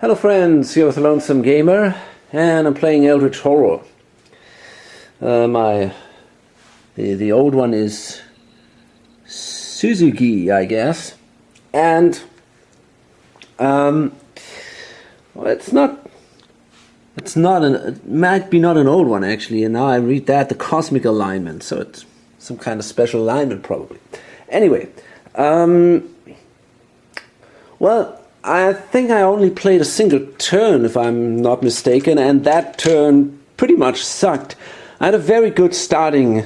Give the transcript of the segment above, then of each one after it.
Hello friends, here with the Lonesome Gamer, and I'm playing Eldritch Horror. The old one is Szyzygg, I guess, and well, it might be not an old one actually, and now I read that the cosmic alignment, so it's some kind of special alignment probably. Anyway, well, I think I only played a single turn, if I'm not mistaken, and that turn pretty much sucked. I had a very good starting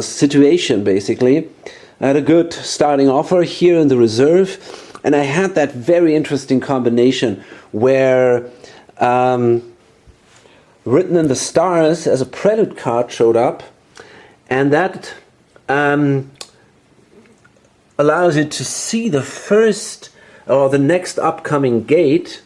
situation, basically. I had a good starting offer here in the reserve, and I had that very interesting combination where Written in the Stars as a prelude card showed up, and that allows you to see the first or the next upcoming gate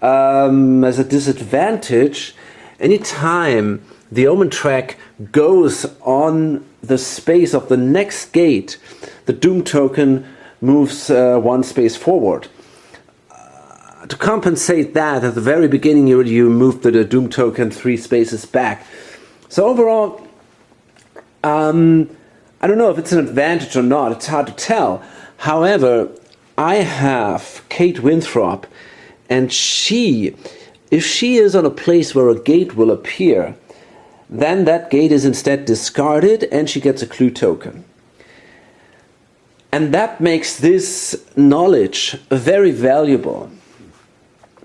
as a disadvantage. Anytime the omen track goes on the space of the next gate, the doom token moves one space forward. To compensate that, at the very beginning you moved the doom token 3 spaces back. So overall, I don't know if it's an advantage or not, it's hard to tell. However, I have Kate Winthrop, and if she is on a place where a gate will appear, then that gate is instead discarded and she gets a clue token. And that makes this knowledge very valuable,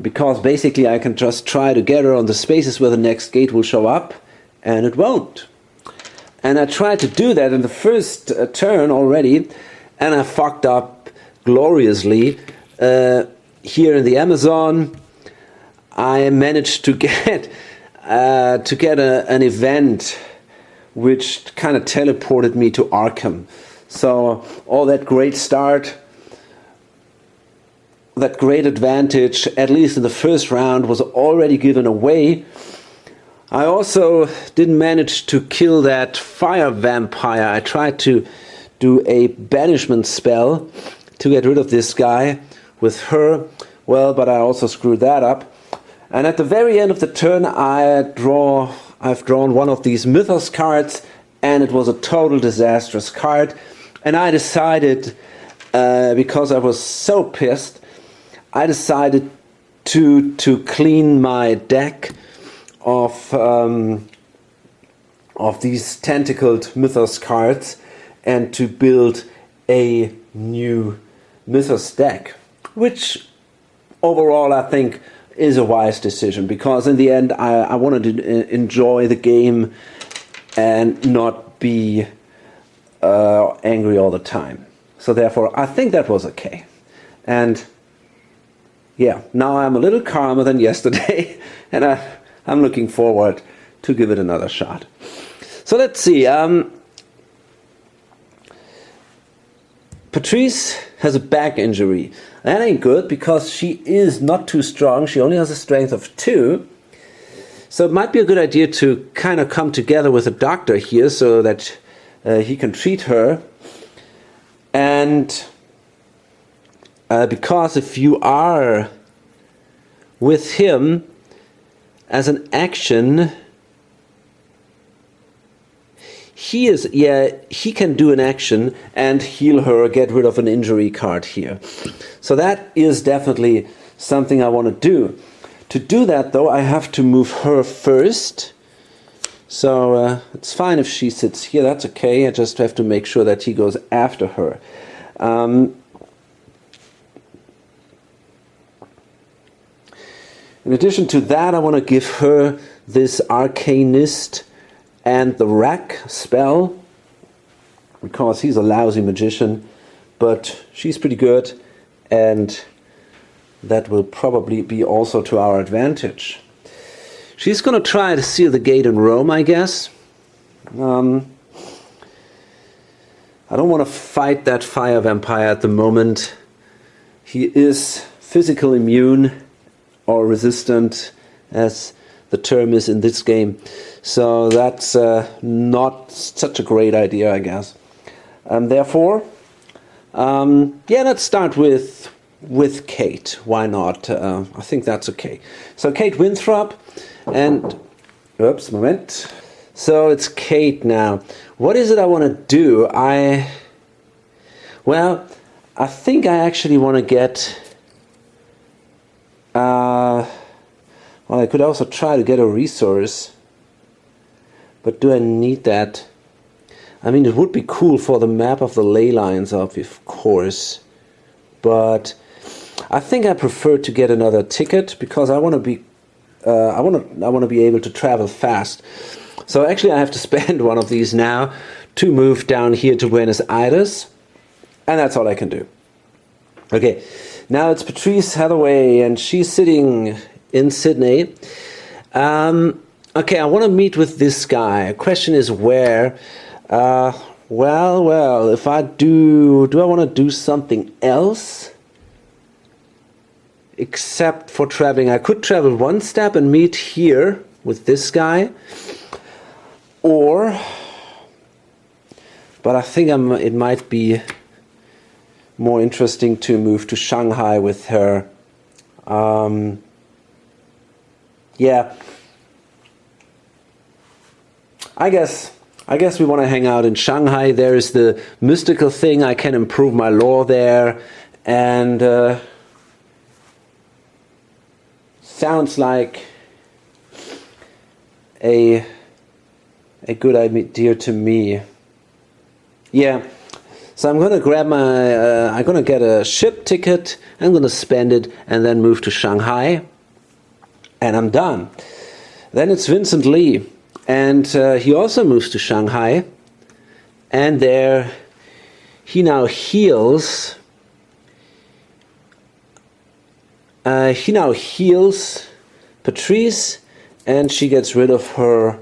because basically I can just try to get her on the spaces where the next gate will show up, and it won't. And I tried to do that in the first turn already, and I fucked up gloriously. Here in the Amazon, I managed to get an event which kind of teleported me to Arkham. So all that great start, that great advantage, at least in the first round, was already given away. I also didn't manage to kill that fire vampire. I tried to do a banishment spell to get rid of this guy with her. Well, but I also screwed that up. And at the very end of the turn, I've drawn one of these Mythos cards, and it was a total disastrous card. And I decided, because I was so pissed, I decided to clean my deck of these tentacled Mythos cards and to build a new Mythos deck, which overall I think is a wise decision, because in the end I wanted to enjoy the game and not be angry all the time. So therefore I think that was okay. And yeah, now I'm a little calmer than yesterday, and I'm looking forward to give it another shot. So let's see. Patrice has a back injury. That ain't good, because she is not too strong. She only has a strength of 2. So it might be a good idea to kind of come together with a doctor here so that he can treat her. And because if you are with him, as an action, he can do an action and heal her, get rid of an injury card here. So that is definitely something I want to do. To do that though, I have to move her first. So it's fine if she sits here, that's okay. I just have to make sure that he goes after her. In addition to that, I want to give her this Arcanist and the Rack spell, because he's a lousy magician, but she's pretty good, and that will probably be also to our advantage. She's going to try to seal the gate in Rome, I guess. I don't want to fight that fire vampire at the moment. He is physical immune, or resistant, as the term is in this game. So that's not such a great idea, I guess. Therefore, yeah, let's start with Kate. Why not? I think that's okay. So Kate Winthrop, and oops, moment. So it's Kate now. What is it I want to do? Well, I think I actually want to get. Well, I could also try to get a resource, but do I need that? I mean, it would be cool for the map of the ley lines, of course, but I think I prefer to get another ticket because I want to be, I want to be able to travel fast. So actually, I have to spend one of these now to move down here to Buenos Aires, and that's all I can do. Okay, now it's Patrice Hathaway, and she's sitting in Sydney. Okay, I want to meet with this guy. Question is where. Well, if I do I want to do something else? Except for traveling. I could travel one step and meet here with this guy. But I think it might be more interesting to move to Shanghai with her. Yeah. I guess we want to hang out in Shanghai. There is the mystical thing. I can improve my lore there. And sounds like a good idea to me. Yeah. So I'm going to grab I'm going to get a ship ticket. I'm going to spend it and then move to Shanghai. And I'm done. Then it's Vincent Lee. And he also moves to Shanghai, and there he now heals. Patrice, and she gets rid of her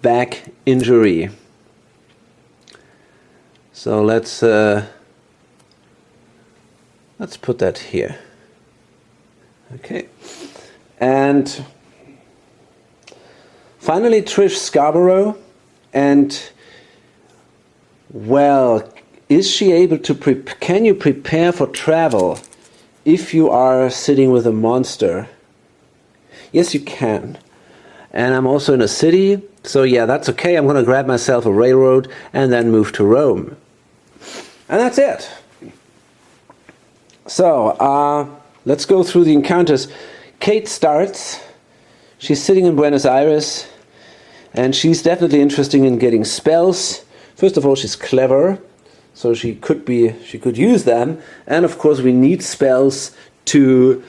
back injury. So let's put that here. Okay, and. Finally, Trish Scarborough, and well, is she able to can you prepare for travel if you are sitting with a monster? Yes, you can. And I'm also in a city, so yeah, that's okay. I'm going to grab myself a railroad and then move to Rome. And that's it. So, let's go through the encounters. Kate starts. She's sitting in Buenos Aires, and she's definitely interested in getting spells. First of all, she's clever, so she could use them, and of course we need spells to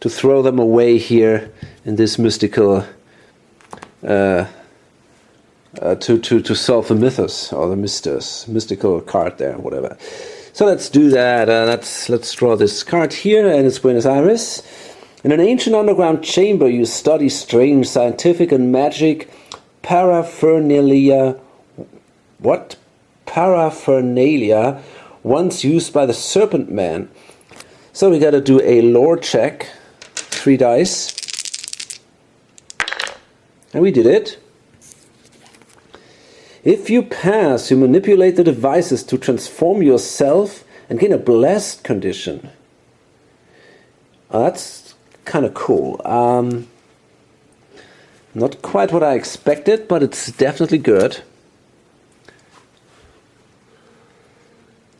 throw them away here in this mystical to solve the mythos or the mystical card there, whatever. So let's do that. Let's draw this card here, and it's Buenos Aires. In an ancient underground chamber, you study strange scientific and magic paraphernalia. What? Paraphernalia once used by the Serpent Man. So we got to do a lore check. 3 dice. And we did it. If you pass, you manipulate the devices to transform yourself and gain a blessed condition. That's kind of cool. Not quite what I expected, but it's definitely good.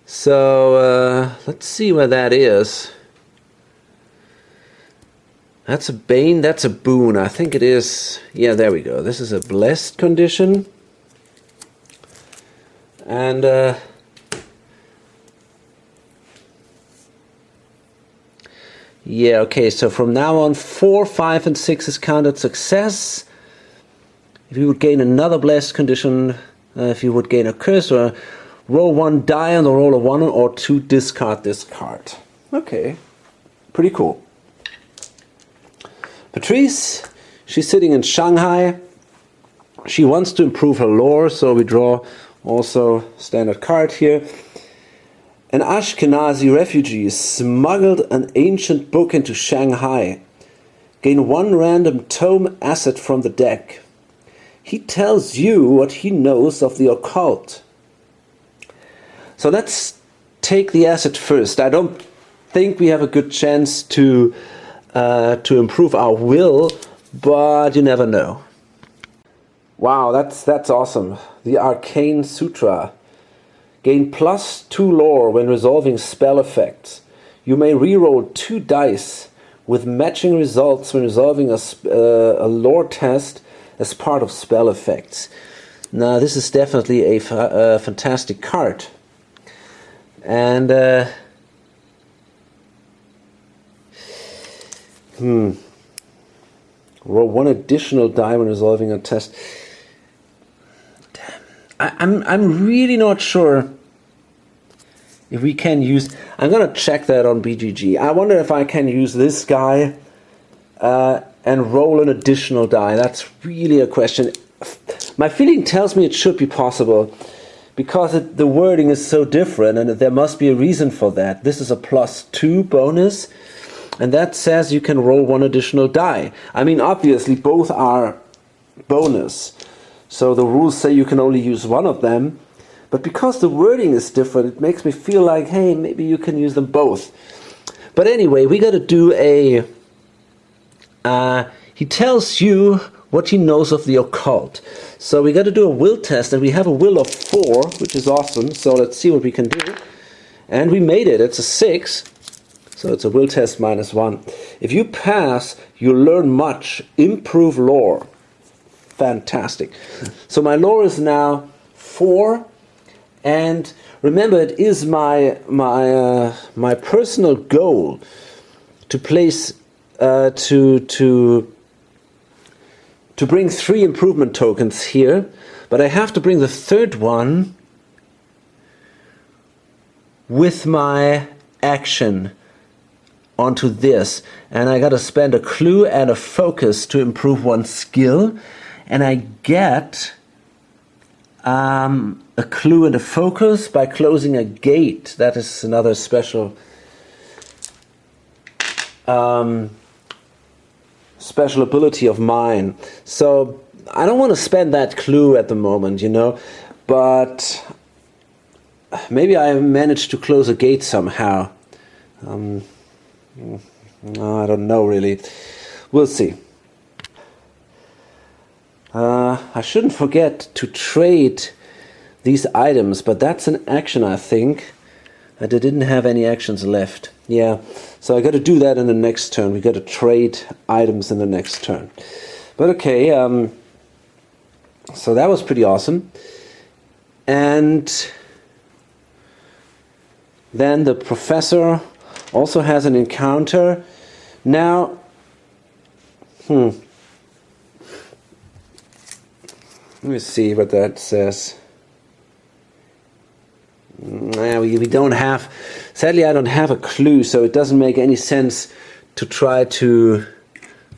So let's see where that is. That's a bane, that's a boon. I think it is. Yeah, there we go. This is a blessed condition. And yeah, okay, so from now on 4, 5, and 6 is counted success. If you would gain another blessed condition, if you would gain a curse, or roll 1 die on the roll of 1 or 2, discard this card. Okay, pretty cool. Patrice, she's sitting in Shanghai. She wants to improve her lore, so we draw also standard card here. An Ashkenazi refugee smuggled an ancient book into Shanghai. Gain 1 random tome asset from the deck. He tells you what he knows of the occult. So let's take the acid first. I don't think we have a good chance to improve our will, but you never know. Wow, that's awesome. The Arcane Sutra. Gain +2 lore when resolving spell effects. You may reroll 2 dice with matching results when resolving a lore test as part of spell effects. Now, this is definitely a fantastic card. And roll 1 additional die when resolving a test. I'm really not sure if we can use... I'm going to check that on BGG. I wonder if I can use this guy and roll an additional die. That's really a question. My feeling tells me it should be possible because the wording is so different and there must be a reason for that. This is a +2 bonus and that says you can roll 1 additional die. I mean, obviously both are bonus. So the rules say you can only use one of them, but because the wording is different, it makes me feel like, hey, maybe you can use them both. But anyway, we got to do a... he tells you what he knows of the occult. So we got to do a will test, and we have a will of 4, which is awesome. So let's see what we can do. And we made it. It's a 6. So it's a will test -1. If you pass, you learn much. Improve lore. Fantastic. So my lore is now 4, and remember, it is my personal goal to place to bring 3 improvement tokens here, but I have to bring the 3rd one with my action onto this, and I got to spend a clue and a focus to improve 1 skill. And I get a clue and a focus by closing a gate. That is another special special ability of mine. So I don't want to spend that clue at the moment, you know, but maybe I managed to close a gate somehow. I don't know really. We'll see. I shouldn't forget to trade these items, but that's an action, I think. I didn't have any actions left. Yeah, so I got to do that in the next turn. We got to trade items in the next turn. But okay, so that was pretty awesome. And then the professor also has an encounter. Now, let me see what that says. We don't have... Sadly, I don't have a clue, so it doesn't make any sense to try to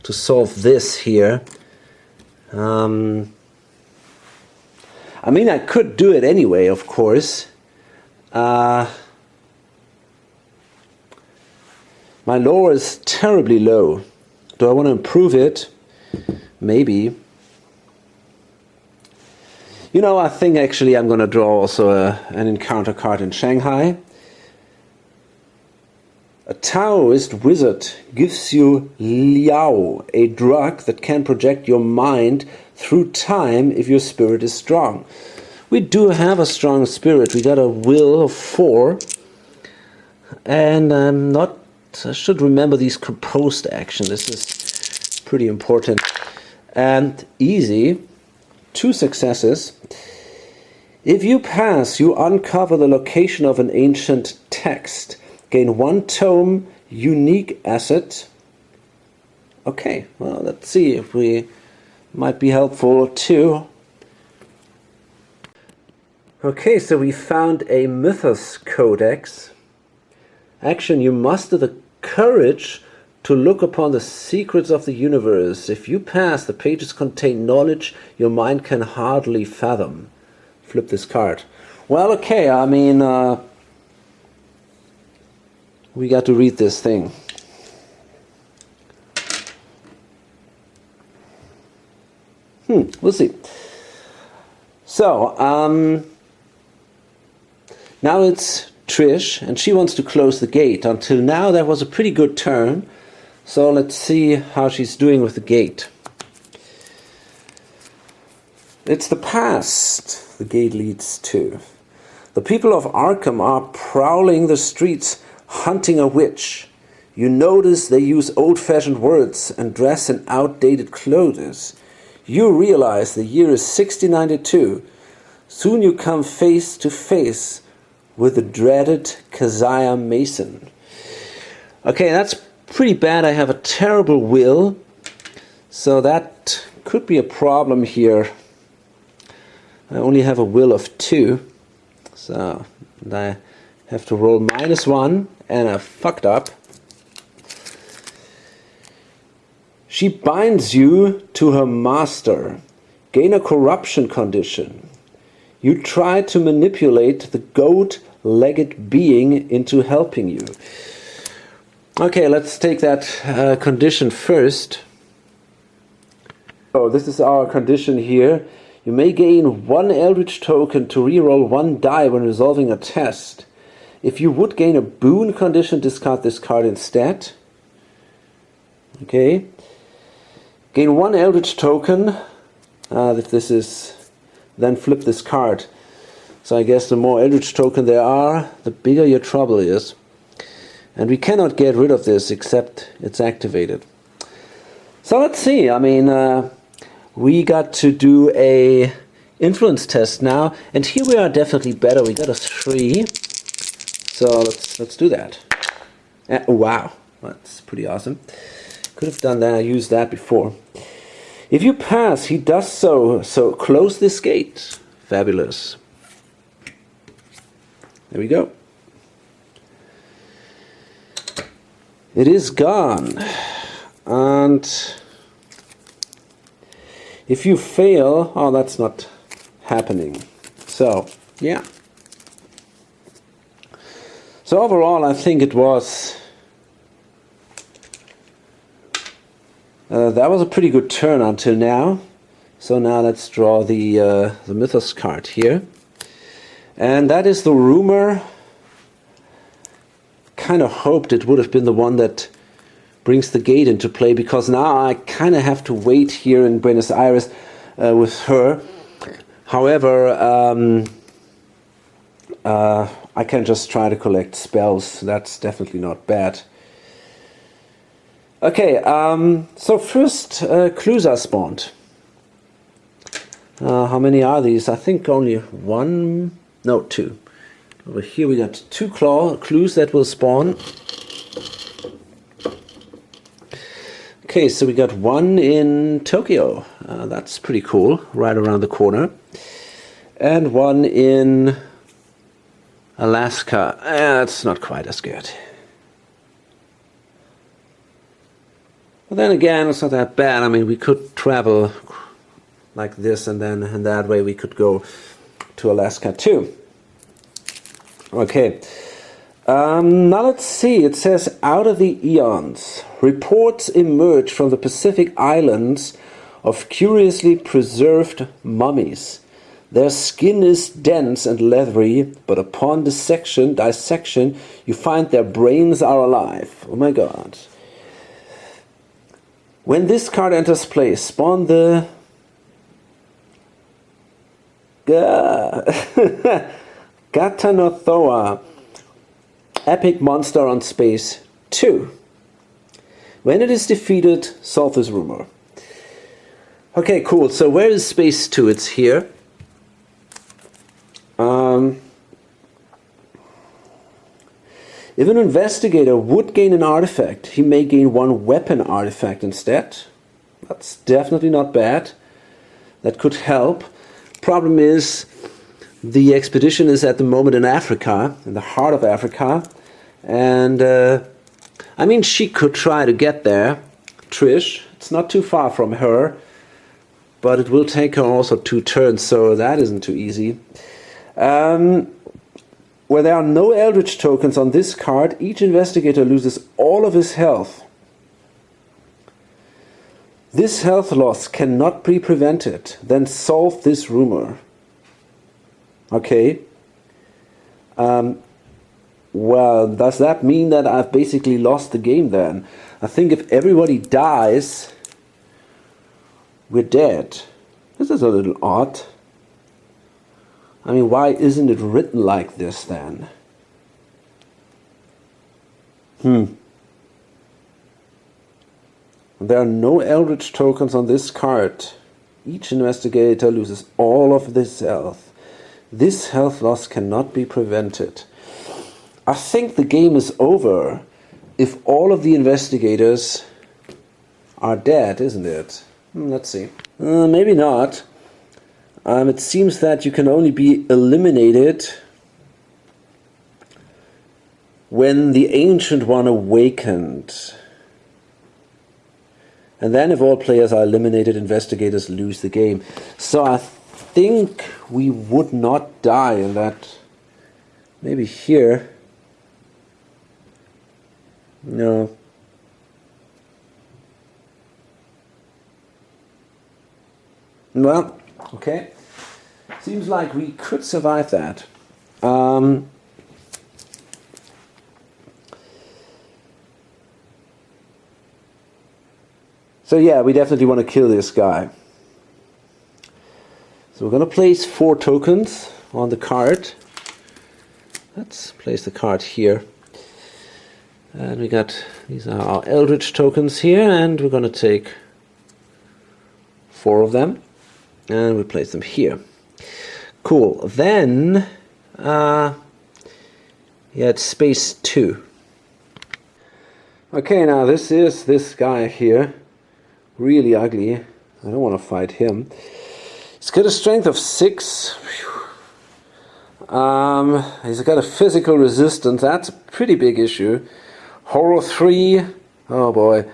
solve this here. I mean, I could do it anyway, of course. My lore is terribly low. Do I want to improve it? Maybe. You know, I think actually I'm going to draw also an encounter card in Shanghai. A Taoist wizard gives you Liao, a drug that can project your mind through time if your spirit is strong. We do have a strong spirit. We got a will of 4. And I should remember these composed actions. This is pretty important. And easy. 2 successes. If you pass, you uncover the location of an ancient text. Gain 1 tome, unique asset. Okay, well, let's see if we might be helpful too. Okay, so we found a Mythos codex. Action, you muster the courage to look upon the secrets of the universe. If you pass, the pages contain knowledge your mind can hardly fathom. Flip this card. Well, okay, I mean, we got to read this thing. We'll see. So, Now it's Trish, and she wants to close the gate. Until now, that was a pretty good turn. So let's see how she's doing with the gate. It's the past the gate leads to. The people of Arkham are prowling the streets, hunting a witch. You notice they use old-fashioned words and dress in outdated clothes. You realize the year is 1692. Soon you come face to face with the dreaded Keziah Mason. Okay, that's pretty bad. I have a terrible will, so that could be a problem here. I only have a will of 2, so I have to roll -1, and I fucked up. She binds you to her master. Gain a corruption condition. You try to manipulate the goat-legged being into helping you. Okay, let's take that condition first. Oh, this is our condition here. You may gain 1 Eldritch token to reroll 1 die when resolving a test. If you would gain a boon condition, discard this card instead. Okay. Gain 1 Eldritch token. If this is, then flip this card. So I guess the more Eldritch token there are, the bigger your trouble is. And we cannot get rid of this except it's activated. So let's see. I mean, we got to do a influence test now, and here we are definitely better. We got a 3. So let's do that. Wow, that's pretty awesome. Could have done that. I used that before. If you pass, he does so. So close this gate. Fabulous. There we go. It is gone. And if you fail, oh, that's not happening. So, yeah. So overall, I think it was that was a pretty good turn until now. So now let's draw the Mythos card here, and that is the rumor. Kind of hoped it would have been the one that brings the gate into play, because now I kind of have to wait here in Buenos Aires with her. However, I can just try to collect spells. That's definitely not bad. Okay, so first clues are spawned. How many are these? I think only 1, no, 2. Over here we got 2 clues that will spawn. Okay, so we got 1 in Tokyo. That's pretty cool, right around the corner. And 1 in Alaska. That's not quite as good. But then again, it's not that bad. I mean, we could travel like this, and then in that way we could go to Alaska too. Okay. Now let's see. It says, out of the eons, reports emerge from the Pacific Islands of curiously preserved mummies. Their skin is dense and leathery, but upon dissection, you find their brains are alive. Oh my god. When this card enters play, spawn the Gatanothoa, epic monster on space 2. When it is defeated, solve this rumor. Okay, cool. So where is space 2? It's here. If an investigator would gain an artifact, he may gain 1 weapon artifact instead. That's definitely not bad. That could help. Problem is, the expedition is at the moment in Africa, in the heart of Africa, and I mean, she could try to get there, Trish. It's not too far from her, but it will take her also 2 turns, so that isn't too easy. Where there are no Eldritch tokens on this card, each investigator loses all of his health. This health loss cannot be prevented. Then solve this rumor. Okay. Well, does that mean that I've basically lost the game then? I think if everybody dies, we're dead. This is a little odd. I mean, why isn't it written like this then? There are no Eldritch tokens on this card. Each investigator loses all of this health. This health loss cannot be prevented. I think the game is over if all of the investigators are dead, isn't it? Let's see. Maybe not. It seems that you can only be eliminated when the Ancient One awakened. And then if all players are eliminated, investigators lose the game. So I think we would not die in that. Maybe here. No. Well, okay. Seems like we could survive that. So yeah, we definitely want to kill this guy. So we're going to place 4 tokens on the card. Let's place the card here. And we got, these are our Eldritch tokens here, and we're going to take 4 of them, and we place them here. Cool. Then, it's space 2. Okay, now this is this guy here. Really ugly. I don't want to fight him. He's got a strength of 6. He's got a physical resistance. That's a pretty big issue. Horror 3. Oh boy.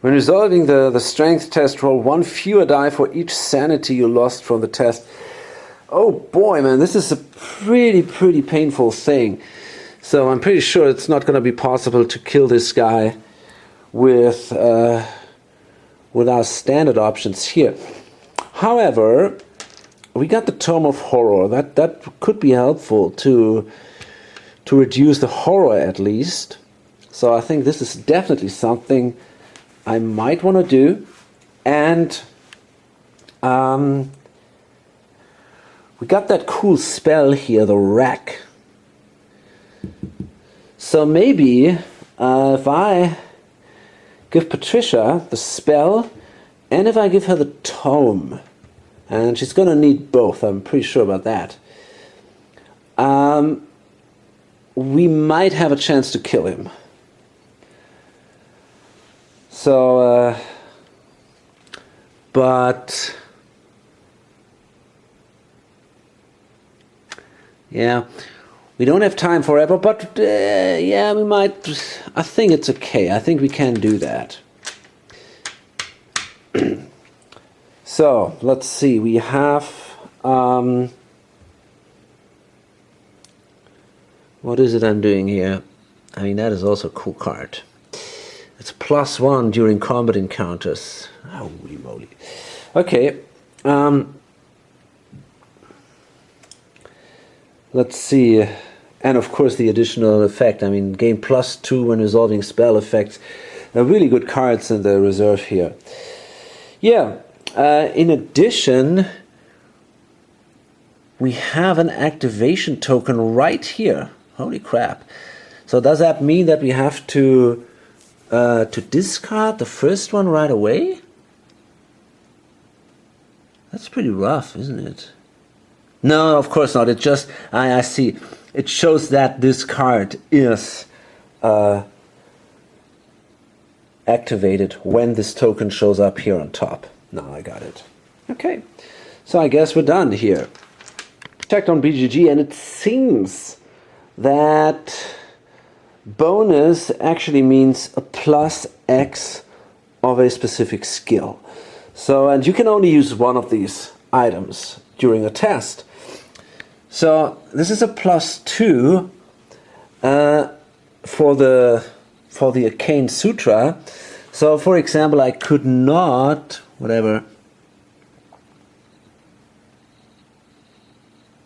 When resolving the strength test, roll 1 fewer die for each sanity you lost from the test. Oh boy, man, this is a pretty painful thing. So I'm pretty sure it's not going to be possible to kill this guy with our standard options here. However, we got the Tome of Horror. That could be helpful to reduce the horror at least. So I think this is definitely something I might want to do. And we got that cool spell here, the Rack. So maybe if I give Patricia the spell, and if I give her the tome, and she's going to need both, I'm pretty sure about that, we might have a chance to kill him. So, but, yeah, we don't have time forever, but yeah, we might. I think it's okay. I think we can do that. So let's see. We have what is it I'm doing here? I mean, that is also a cool card. It's +1 during combat encounters. Holy moly! Okay. Let's see. And of course the additional effect. I mean, gain +2 when resolving spell effects. They're really good cards in the reserve here. Yeah. In addition, we have an activation token right here. Holy crap. So does that mean that we have to discard the first one right away? That's pretty rough, isn't it? No, of course not. It just, I see. It shows that this card is activated when this token shows up here on top. Now I got it. Okay, so I guess we're done here. Checked on BGG, and it seems that bonus actually means a +X of a specific skill. So, and you can only use one of these items during a test. So this is a +2 for the Arcane Sutra. So for example, I could not, whatever.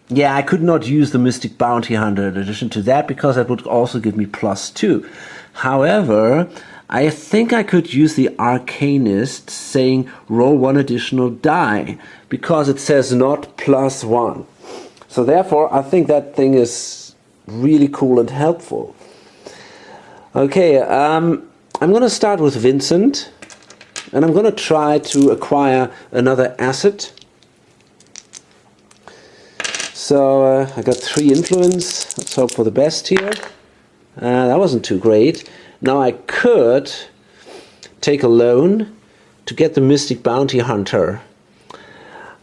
Yeah, I could not use the Mystic Bounty Hunter in addition to that because that would also give me +2. However, I think I could use the Arcanist saying roll 1 additional die because it says not +1. So therefore, I think that thing is really cool and helpful. Okay, I'm going to start with Vincent, and I'm going to try to acquire another asset. So I got 3 influence. Let's hope for the best here. That wasn't too great. Now I could take a loan to get the Mystic Bounty Hunter,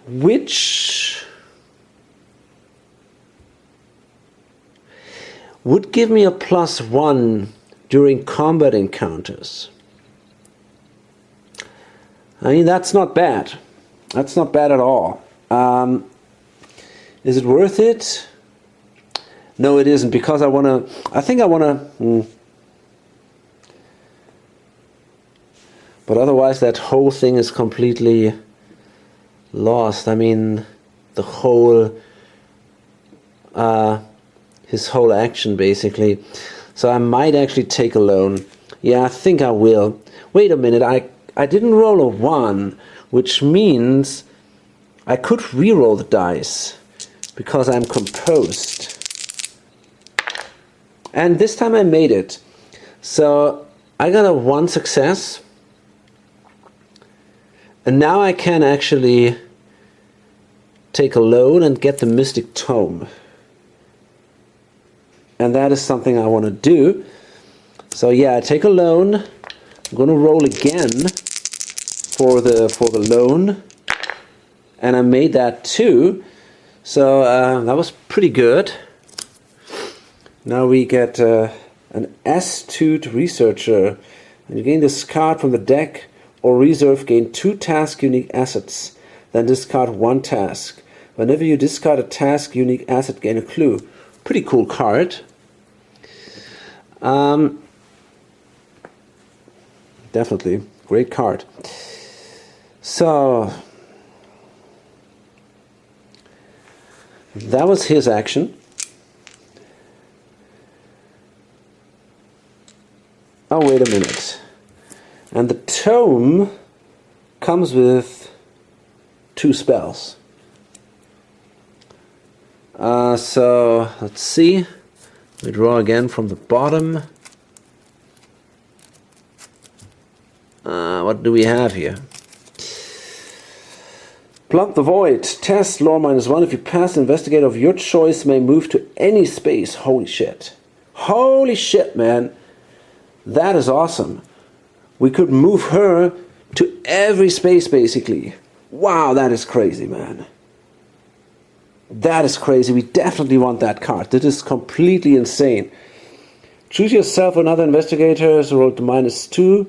which would give me a +1 during combat encounters. I mean, that's not bad. That's not bad at all. Is it worth it? No, it isn't, because I think I want to... But otherwise that whole thing is completely lost. I mean, the whole... his whole action, basically. So I might actually take a loan. Yeah, I think I will. Wait a minute, I didn't roll a 1, which means I could re-roll the dice, because I'm composed. And this time I made it. So I got a 1 success. And now I can actually take a loan and get the Mystic Tome. And that is something I want to do. So yeah, I take a loan. I'm going to roll again for the loan. And I made that too. So that was pretty good. Now we get an astute researcher. And you gain this card from the deck or reserve, gain 2 task unique assets. Then discard 1 task. Whenever you discard a task unique asset, gain a clue. Pretty cool card. Definitely. Great card. So that was his action. Oh, wait a minute. And the tome comes with 2 spells. So let's see. We draw again from the bottom. What do we have here? Plump the Void. Test lore -1. If you pass, the investigator of your choice may move to any space. Holy shit. Holy shit, man. That is awesome. We could move her to every space, basically. Wow, that is crazy, man. That is crazy. We definitely want that card. That is completely insane. Choose yourself another investigator. So roll to -2.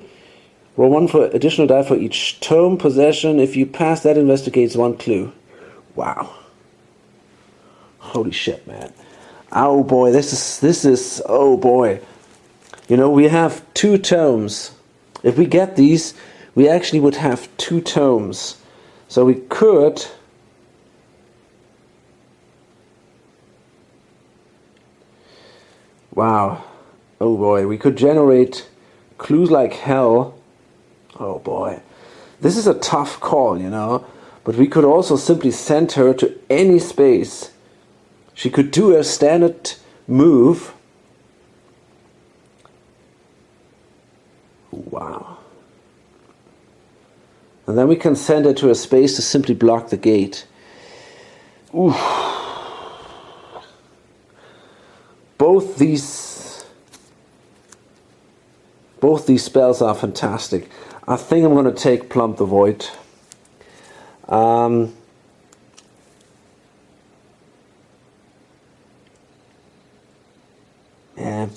Roll 1 for additional die for each tome possession. If you pass, that investigates 1 clue. Wow. Holy shit, man. Oh boy, this is oh boy. You know, we have 2 tomes. If we get these, we actually would have 2 tomes. So we could... Wow. Oh boy, we could generate clues like hell. Oh boy. This is a tough call, you know. But we could also simply send her to any space. She could do a standard move. Wow. And then we can send her to a space to simply block the gate. Oof. Both these spells are fantastic. I think I'm going to take Plump the Void. Yeah.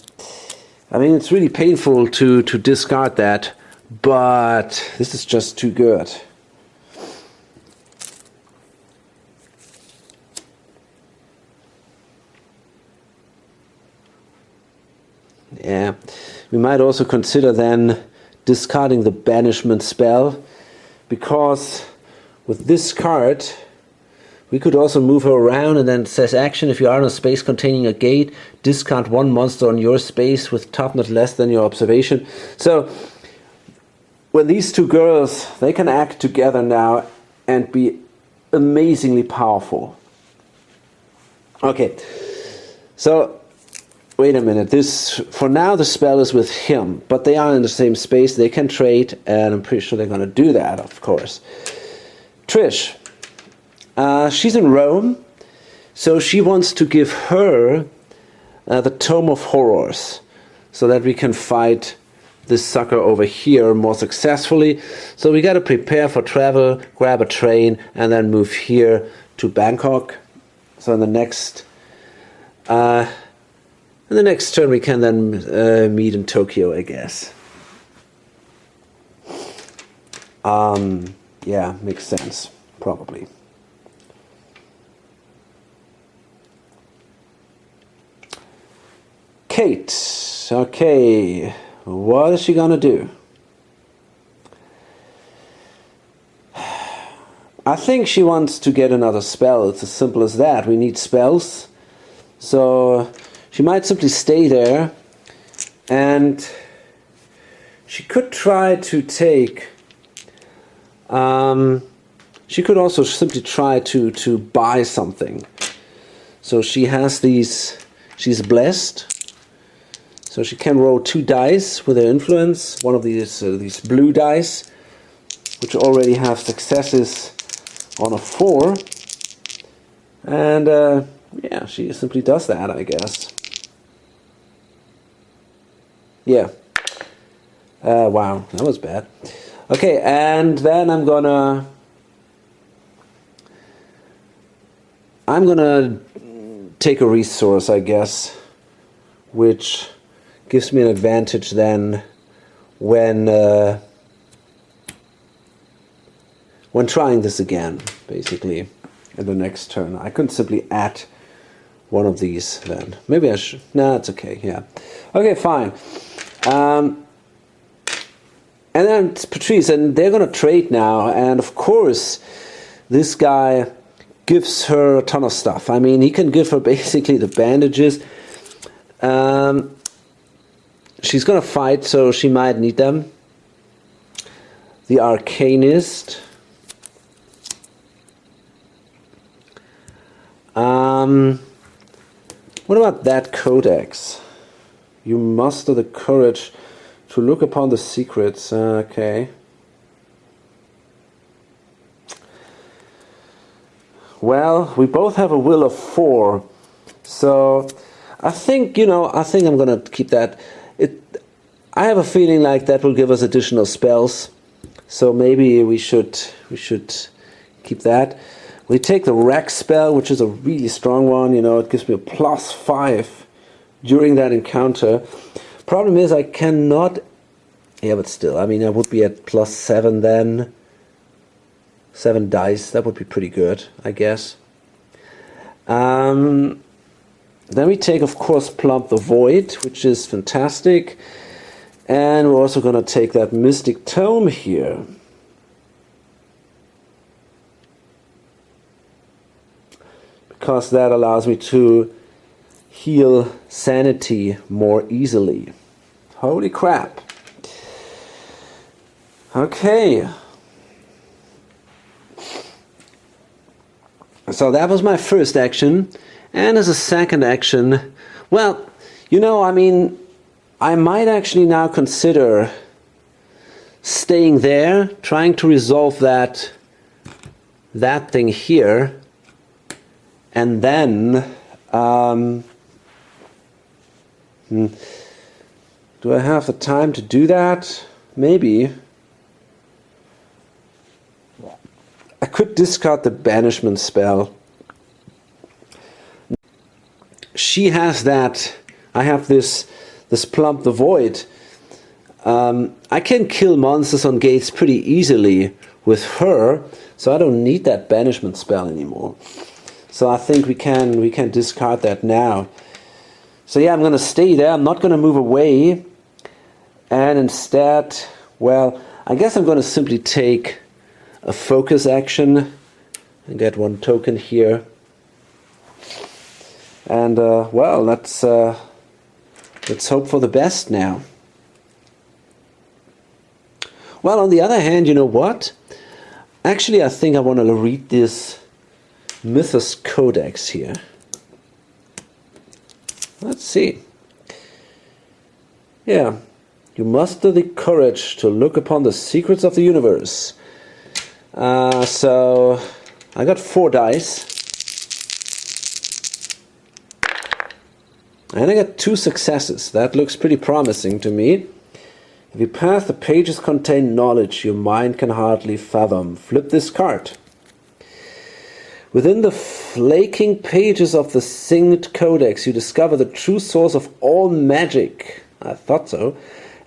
I mean, it's really painful to discard that, but this is just too good. Yeah, we might also consider then discarding the banishment spell, because with this card We could also move her around, and then it says action. If you are in a space containing a gate, discard one monster on your space with toughness less than your observation. So when these two girls, they can act together now and be amazingly powerful. Okay, so wait a minute. This, for now, the spell is with him, but they are in the same space. They can trade, and I'm pretty sure they're going to do that, of course. Trish, she's in Rome, so she wants to give her the Tome of Horrors, so that we can fight this sucker over here more successfully. So we got to prepare for travel, grab a train, and then move here to Bangkok. So in the next turn we can then meet in Tokyo, I guess. Yeah, makes sense, probably. Kate, okay, what is she gonna do? I think she wants to get another spell. It's as simple as that. We need spells. So she might simply stay there, and she could try to take... she could also simply try to buy something. So she has these... She's blessed. So she can roll 2 dice with her influence. One of these blue dice, which already have successes on a 4. And yeah, she simply does that, I guess. Yeah. Wow, that was bad. Okay, and then I'm gonna take a resource, I guess, which gives me an advantage then when trying this again, basically, in the next turn. I couldn't simply add one of these then. Maybe I should. Nah, it's okay, yeah. Okay, fine. And then it's Patrice, and they're gonna trade now, and of course, this guy gives her a ton of stuff. I mean, he can give her basically the bandages. She's gonna fight, so she might need them. The Arcanist. What about that codex? You muster the courage to look upon the secrets. Okay. Well, we both have a will of 4, so I think I'm gonna keep that. I have a feeling like that will give us additional spells, so maybe we should keep that. We take the Rack spell, which is a really strong one. It gives me a +5 during that encounter. Problem is I cannot. Yeah, but still, I mean, I would be at +7 then. 7 dice, that would be pretty good, I guess. Then we take, of course, Plump the Void, which is fantastic. And we're also going to take that Mystic Tome here. Because that allows me to heal sanity more easily. Holy crap. Okay. So that was my first action. And as a second action, well, I mean, I might actually now consider staying there, trying to resolve that thing here, and then do I have the time to do that? Maybe. I could discard the banishment spell. She has that. I have this Plump the Void. I can kill monsters on gates pretty easily with her, so I don't need that banishment spell anymore. So I think we can discard that now. So yeah, I'm gonna stay there. I'm not gonna move away, and instead, well, I guess I'm gonna simply take a focus action and get 1 token here. And well, let's hope for the best now. Well, on the other hand, you know what? Actually, I think I want to read this Mythos Codex here. Let's see. Yeah. You muster the courage to look upon the secrets of the universe. So I got 4 dice. And I got 2 successes. That looks pretty promising to me. If you pass, the pages contain knowledge your mind can hardly fathom. Flip this card. Within the flaking pages of the Singed Codex, you discover the true source of all magic. I thought so.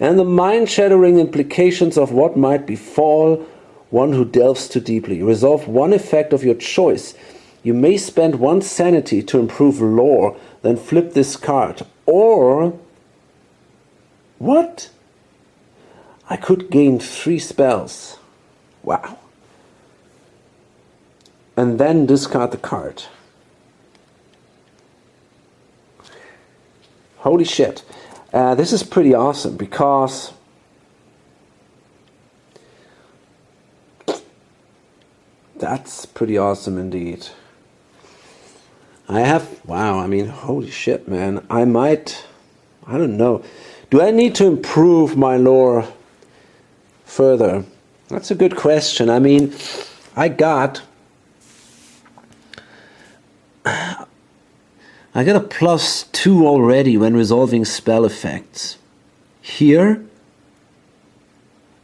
And the mind-shattering implications of what might befall one who delves too deeply. Resolve 1 effect of your choice. You may spend 1 sanity to improve lore, then flip this card. Or... what? I could gain 3 spells. Wow. And then discard the card. Holy shit. This is pretty awesome because that's pretty awesome indeed. Wow, I mean, holy shit, man. I don't know. Do I need to improve my lore further? That's a good question. I mean, I got a +2 already when resolving spell effects. Here,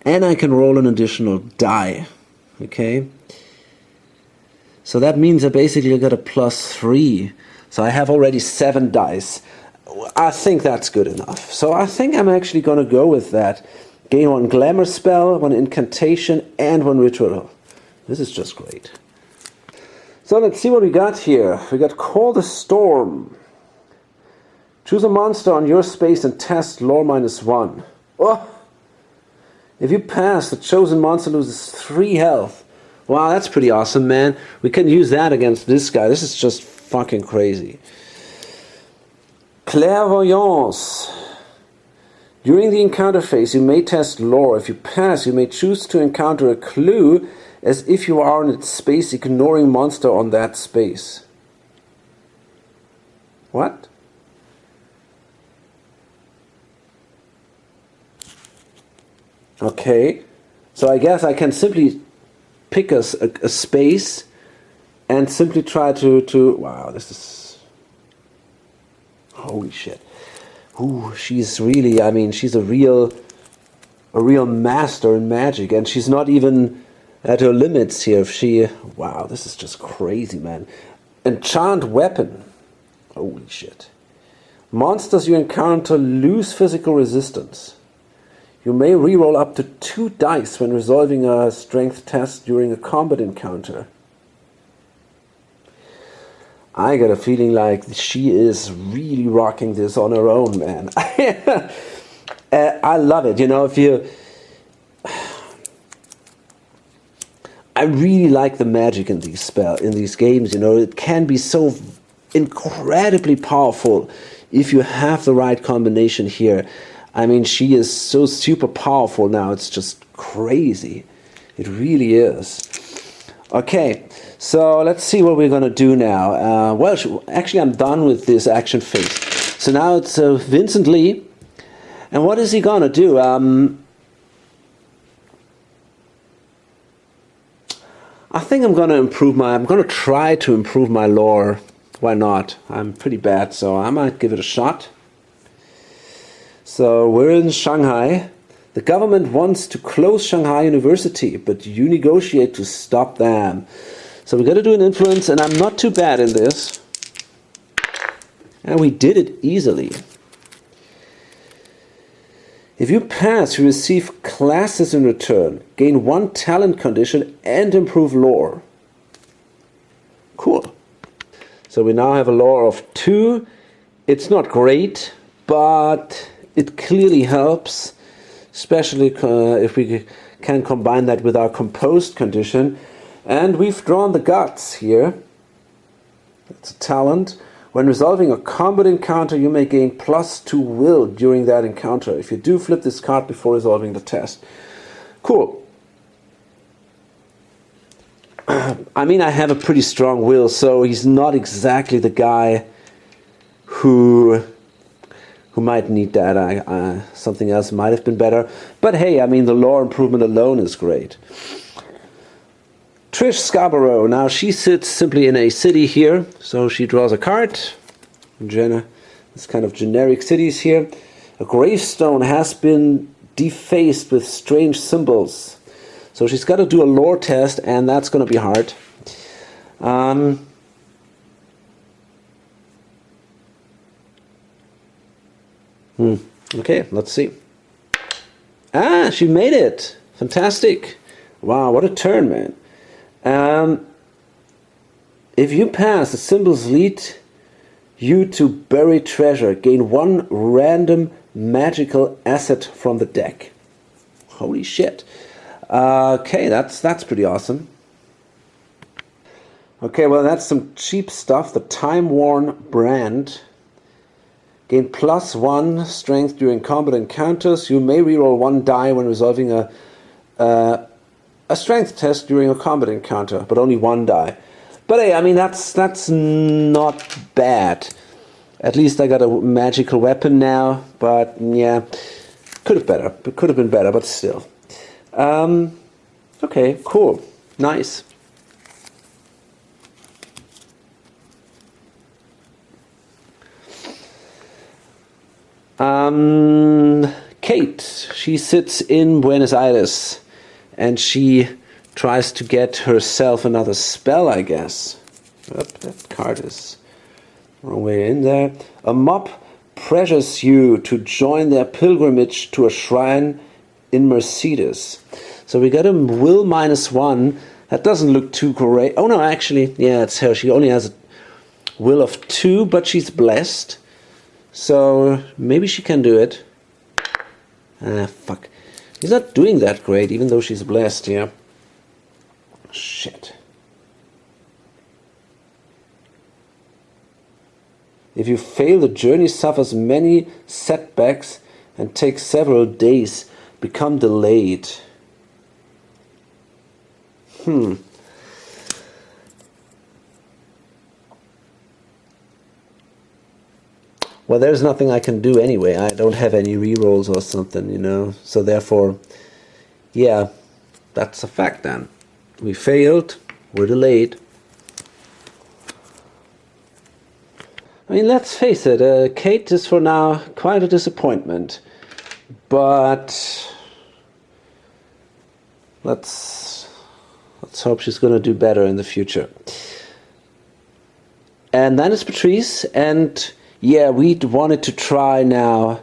and I can roll an additional die. Okay? So that means I basically got a +3. So I have already 7 dice. I think that's good enough. So I think I'm actually going to go with that. Gain 1 glamour spell, 1 incantation, and 1 ritual. This is just great. So let's see what we got here. We got Call the Storm. Choose a monster on your space and test lore -1. Oh! If you pass, the chosen monster loses 3 health. Wow, that's pretty awesome, man. We can use that against this guy. This is just fucking crazy. Clairvoyance. During the encounter phase, you may test lore. If you pass, you may choose to encounter a clue as if you are in its space, ignoring monster on that space. What? Okay. So I guess I can simply pick a space and simply try to... Wow, this is... Holy shit. Ooh, she's really... I mean, she's a real master in magic, and she's not even at her limits here. If she... Wow, this is just crazy, man. Enchant weapon. Holy shit. Monsters you encounter lose physical resistance. You may reroll up to 2 dice when resolving a strength test during a combat encounter. I got a feeling like she is really rocking this on her own, man. I love it. You know, I really like the magic in these games. You know, it can be so incredibly powerful if you have the right combination here. I mean, she is so super powerful now. It's just crazy. It really is. Okay, so let's see what we're going to do now. Well, actually, I'm done with this action phase. So now it's Vincent Lee. And what is he going to do? I think I'm going to try to improve my lore. Why not? I'm pretty bad, so I might give it a shot. So we're in Shanghai. The government wants to close Shanghai University, but you negotiate to stop them. So we got to do an influence, and I'm not too bad in this. And we did it easily. If you pass, you receive classes in return, gain 1 talent condition, and improve lore. Cool. So we now have a lore of 2. It's not great, but it clearly helps, especially if we can combine that with our composed condition. And we've drawn the guts here. It's a talent. When resolving a combat encounter, you may gain +2 will during that encounter. If you do, flip this card before resolving the test. Cool. I mean, I have a pretty strong will, so he's not exactly the guy who might need that. Something else might have been better. But hey, I mean, the lore improvement alone is great. Trish Scarborough. Now, she sits simply in a city here, so she draws a card. This kind of generic cities here. A gravestone has been defaced with strange symbols. So she's got to do a lore test, and that's going to be hard. Okay, let's see. Ah, she made it. Fantastic. Wow, what a turn, man. If you pass, the symbols lead you to buried treasure. Gain 1 random magical asset from the deck. Holy shit. Okay, that's pretty awesome. Okay, well, that's some cheap stuff. The Time-Worn Brand. Gain +1 strength during combat encounters. You may reroll 1 die when resolving a strength test during a combat encounter, but only 1 die. But hey, I mean, that's not bad. At least I got a magical weapon now, but yeah, could have been better, but still. Okay, cool. Nice. Kate, she sits in Buenos Aires, and she tries to get herself another spell, I guess. Oop, that card is wrong way in there. A mob pressures you to join their pilgrimage to a shrine in Mercedes. So we got a will -1. That doesn't look too great. Oh no, actually, yeah, it's her. She only has a will of 2, but she's blessed. So maybe she can do it. Ah, fuck. He's not doing that great, even though she's blessed, yeah. Shit. If you fail, the journey suffers many setbacks and takes several days. Become delayed. Well, there's nothing I can do anyway. I don't have any rerolls or something, you know. So therefore, yeah, that's a fact then. We failed. We're delayed. I mean, let's face it, Kate is for now quite a disappointment. But let's hope she's going to do better in the future. And then it's Patrice, and yeah, we wanted to try now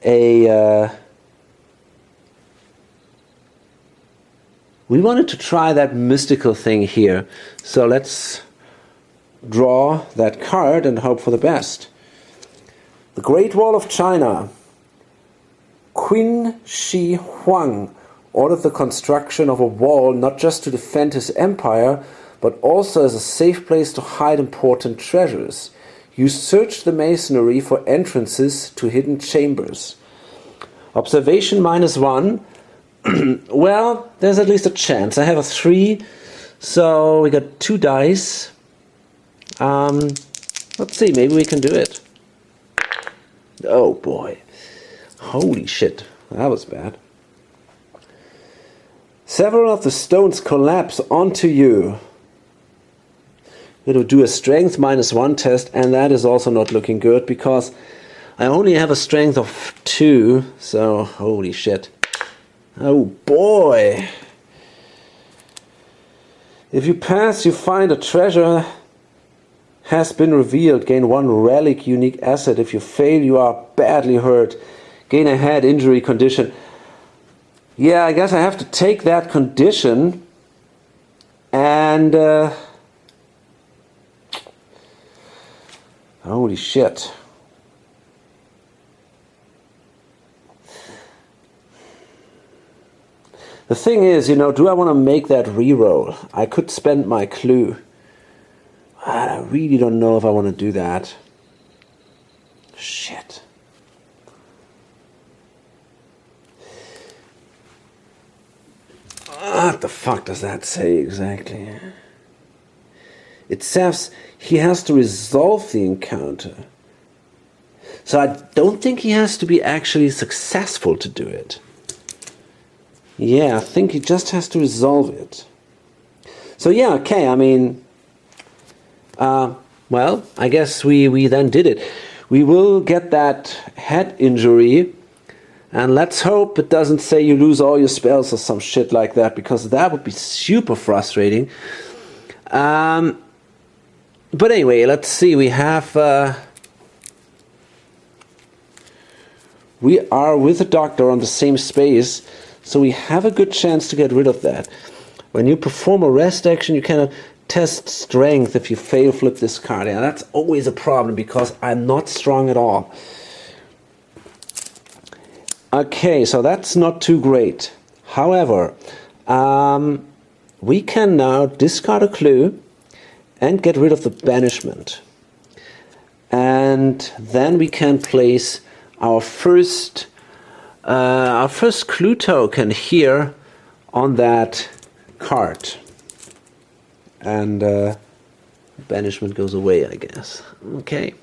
we wanted to try that mystical thing here. So let's draw that card and hope for the best. The Great Wall of China. Qin Shi Huang ordered the construction of a wall not just to defend his empire, but also as a safe place to hide important treasures. You search the masonry for entrances to hidden chambers. Observation -1. Well, there's at least a chance. I have a 3, so we got 2 dice. Let's see, maybe we can do it. Oh boy. Holy shit, that was bad. Several of the stones collapse onto you. I'm going to do a strength -1 test, and that is also not looking good because I only have a strength of 2, so holy shit. Oh boy. If you pass, you find a treasure has been revealed. Gain 1 relic unique asset. If you fail, you are badly hurt. Gain a head injury condition. Yeah, I guess I have to take that condition. And holy shit. The thing is, do I want to make that reroll? I could spend my clue. I really don't know if I want to do that. Shit. What the fuck does that say exactly? It says he has to resolve the encounter. So I don't think he has to be actually successful to do it. Yeah, I think he just has to resolve it. So yeah, okay, I mean... well, I guess we then did it. We will get that head injury, and let's hope it doesn't say you lose all your spells or some shit like that, because that would be super frustrating. But anyway, let's see. We have... we are with the doctor on the same space, so we have a good chance to get rid of that. When you perform a rest action, you cannot test strength if you fail flip this card. Yeah, that's always a problem because I'm not strong at all. Okay, so that's not too great. However, we can now discard a clue and get rid of the banishment. And then we can place our first clue token here on that card. And banishment goes away, I guess. Okay.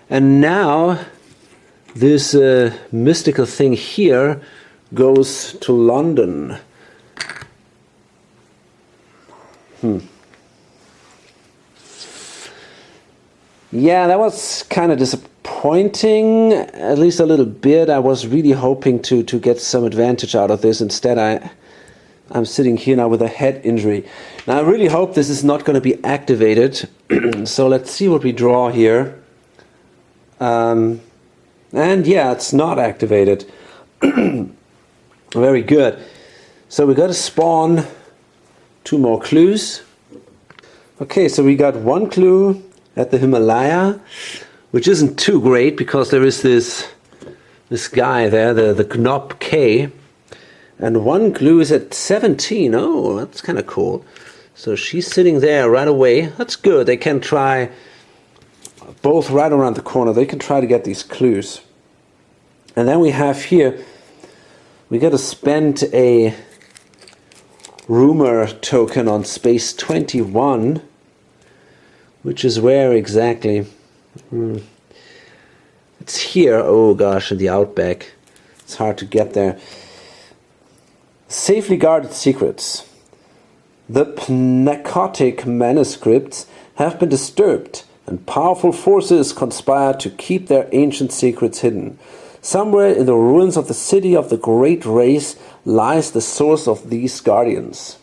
And now this mystical thing here goes to London. Yeah, that was kind of disappointing, at least a little bit. I was really hoping to get some advantage out of this. Instead, I'm sitting here now with a head injury. Now, I really hope this is not going to be activated. So let's see what we draw here. And yeah, it's not activated. Very good. So we got to spawn 2 more clues. Okay, so we got 1 clue at the Himalaya, which isn't too great because there is this guy there, the Knob K. And 1 clue is at 17. Oh, that's kind of cool. So she's sitting there right away. That's good. They can try both right around the corner. They can try to get these clues. And then we have here, we got to spend a rumor token on space 21, which is where exactly? It's here. Oh gosh, in the outback. It's hard to get there. Safely guarded secrets. The Pnakotic manuscripts have been disturbed, and powerful forces conspire to keep their ancient secrets hidden. Somewhere in the ruins of the city of the Great Race lies the source of these guardians.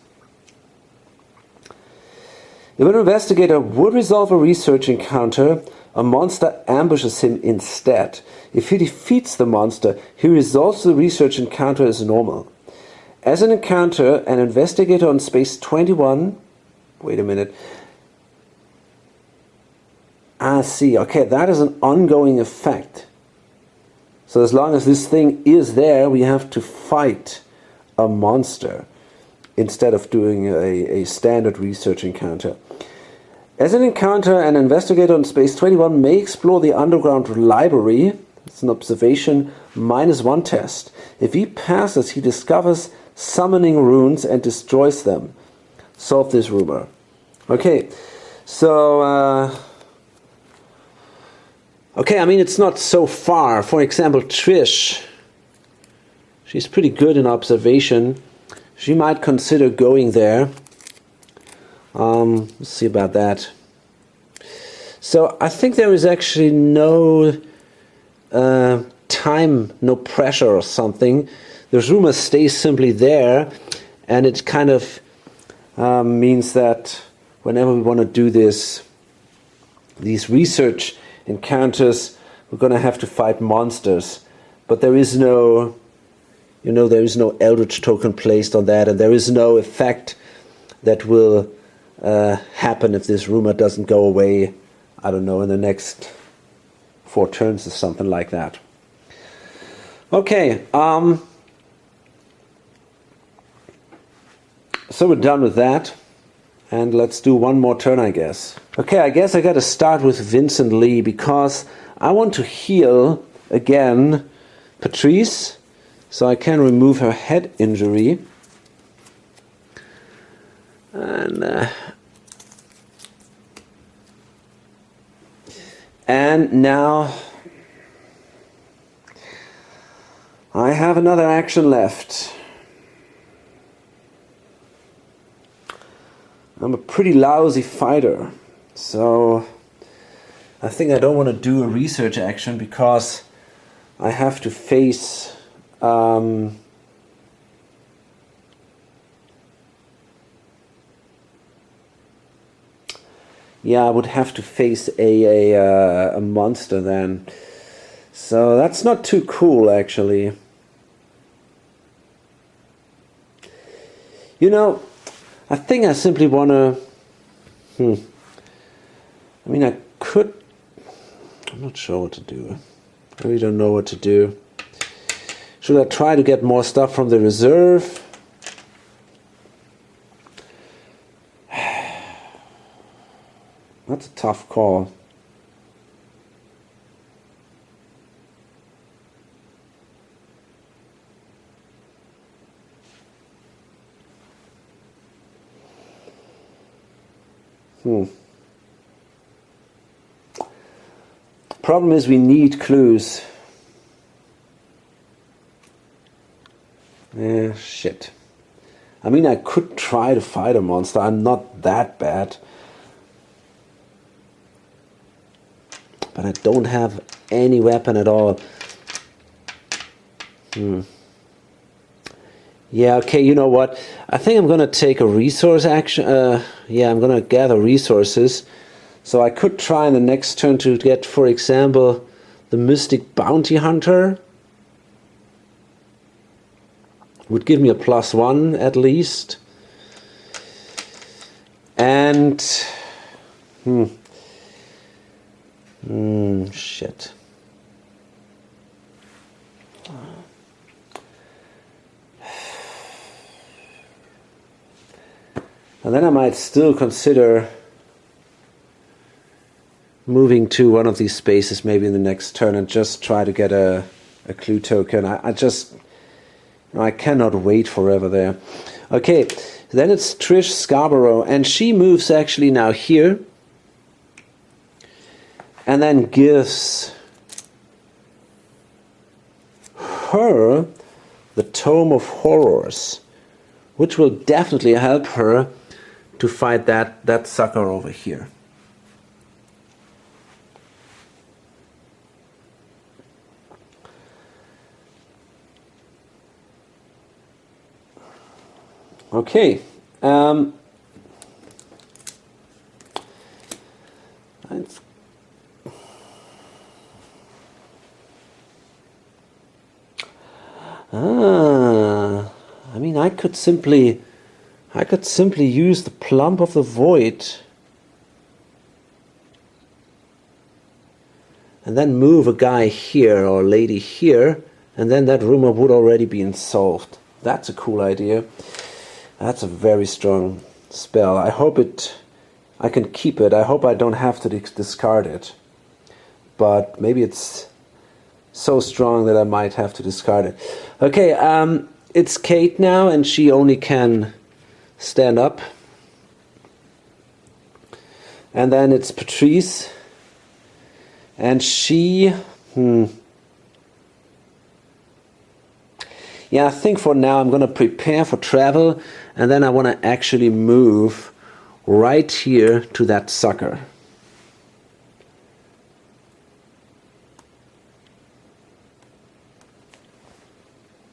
If an investigator would resolve a research encounter, a monster ambushes him instead. If he defeats the monster, he resolves the research encounter as normal. As an encounter, an investigator on space 21... Wait a minute. I see. Okay, that is an ongoing effect. So as long as this thing is there, we have to fight a monster instead of doing a standard research encounter. As an encounter, an investigator on space 21 may explore the underground library. It's an observation -1 test. If he passes, he discovers summoning runes and destroys them. Solve this rumor. Okay, so... okay, I mean, it's not so far. For example, Trish. She's pretty good in observation. She might consider going there. Let's see about that. So I think there is actually no time, no pressure or something. The rumor stays simply there, and it kind of means that whenever we want to do these research encounters, we're going to have to fight monsters. But there is no, there is no Eldritch token placed on that, and there is no effect that will happen if this rumor doesn't go away, I don't know, in the next 4 turns or something like that. Okay, so we're done with that. And let's do one more turn, I guess. Okay, I guess I gotta start with Vincent Lee because I want to heal again Patrice so I can remove her head injury. And now I have another action left. I'm a pretty lousy fighter, so I think I don't want to do a research action because I have to face yeah, I would have to face a monster then. So that's not too cool, actually. You know, I think I simply want to... I mean, I could... I'm not sure what to do. I really don't know what to do. Should I try to get more stuff from the reserve? That's a tough call. Problem is we need clues. Shit. I mean, I could try to fight a monster. I'm not that bad. But I don't have any weapon at all. Yeah, okay, you know what? I think I'm going to take a resource action. Yeah, I'm going to gather resources. So I could try in the next turn to get, for example, the Mystic Bounty Hunter. Would give me a +1 at least. And... shit. And then I might still consider moving to one of these spaces maybe in the next turn and just try to get a clue token. I just... I cannot wait forever there. Okay, then it's Trish Scarborough, and she moves actually now here. And then gives her the Tome of Horrors, which will definitely help her to fight that sucker over here. Okay. I mean, I could simply use the Plumb of the Void and then move a guy here or lady here, and then that rumor would already be solved. That's a cool idea. That's a very strong spell. I hope I can keep it. I hope I don't have to discard it. But maybe it's so strong that I might have to discard it. Okay, it's Kate now, and she only can stand up. And then it's Patrice. And she... Yeah, I think for now I'm going to prepare for travel, and then I want to actually move right here to that sucker.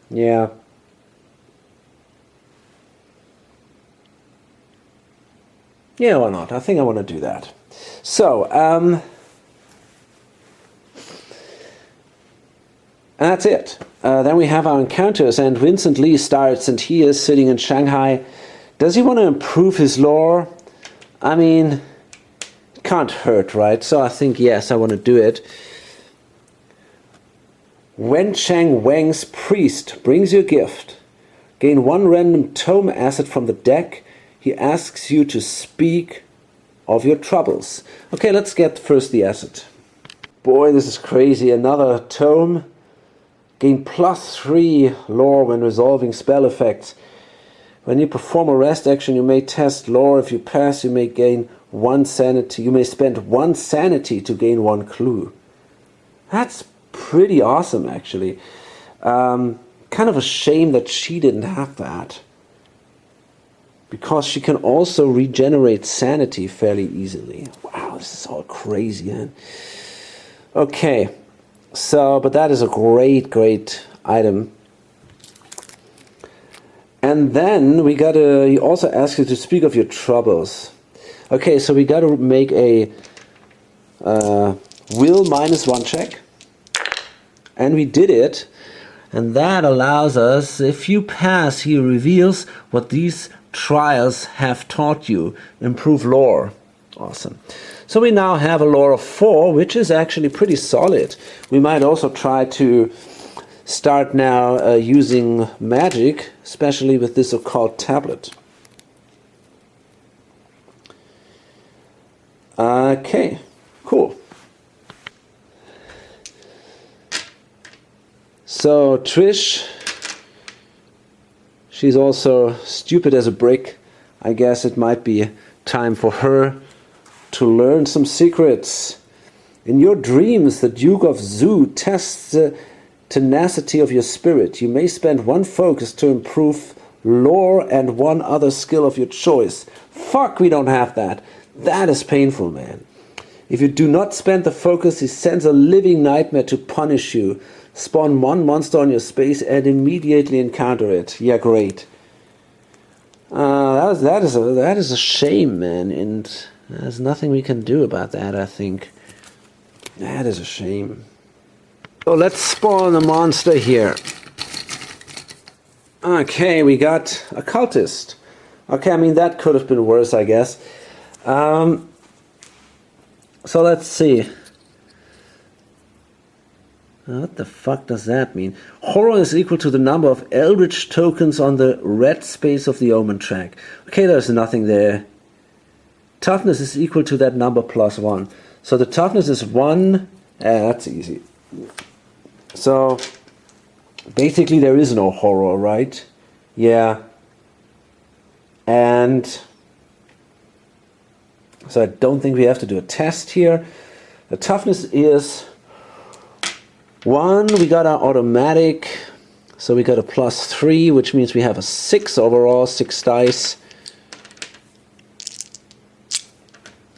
Yeah. Yeah, why not? I think I want to do that. So, and that's it. Then we have our encounters, and Vincent Lee starts, and he is sitting in Shanghai. Does he want to improve his lore? I mean, it can't hurt, right? So I think, yes, I want to do it. When Chang Wang's priest brings you a gift, gain 1 random tome asset from the deck. He asks you to speak of your troubles. Okay, let's get first the asset. Boy, this is crazy. Another tome. Gain +3 lore when resolving spell effects. When you perform a rest action, you may test lore. If you pass, you may gain 1 sanity. You may spend 1 sanity to gain 1 clue. That's pretty awesome, actually. Kind of a shame that she didn't have that, because she can also regenerate sanity fairly easily. Wow, this is all crazy, man. Okay, so, but that is a great, great item. And then we gotta, he also asks you to speak of your troubles. Okay, so we gotta make a will -1 check. And we did it. And that allows us, if you pass, he reveals what these trials have taught you. Improve lore. Awesome. So we now have a lore of 4, which is actually pretty solid. We might also try to start now using magic, especially with this occult tablet. Okay, cool. So Trish, she's also stupid as a brick. I guess it might be time for her to learn some secrets. In your dreams, the Duke of Zhu tests the tenacity of your spirit. You may spend 1 focus to improve lore and 1 other skill of your choice. Fuck, we don't have that. That is painful, man. If you do not spend the focus, he sends a living nightmare to punish you. Spawn 1 monster on your space and immediately encounter it. Yeah, great. That is a shame, man, and there's nothing we can do about that, I think. That is a shame. So let's spawn a monster here. Okay, we got a cultist. Okay, I mean, that could have been worse, I guess. So let's see. What the fuck does that mean? Horror is equal to the number of Eldritch tokens on the red space of the omen track. Okay, there's nothing there. Toughness is equal to that number +1. So the toughness is 1. That's easy. So basically there is no horror, right? Yeah. And so I don't think we have to do a test here. The toughness is 1. We got our automatic, so we got a +3, which means we have a 6 overall, 6 dice.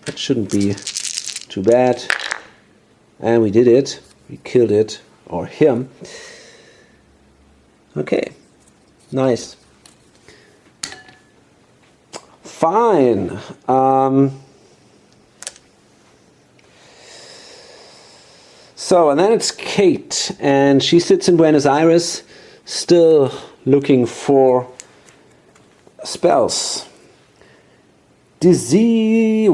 That shouldn't be too bad. And we did it. We killed it, or him. Okay, nice. Fine. So, and then it's Kate, and she sits in Buenos Aires, still looking for spells. Diseased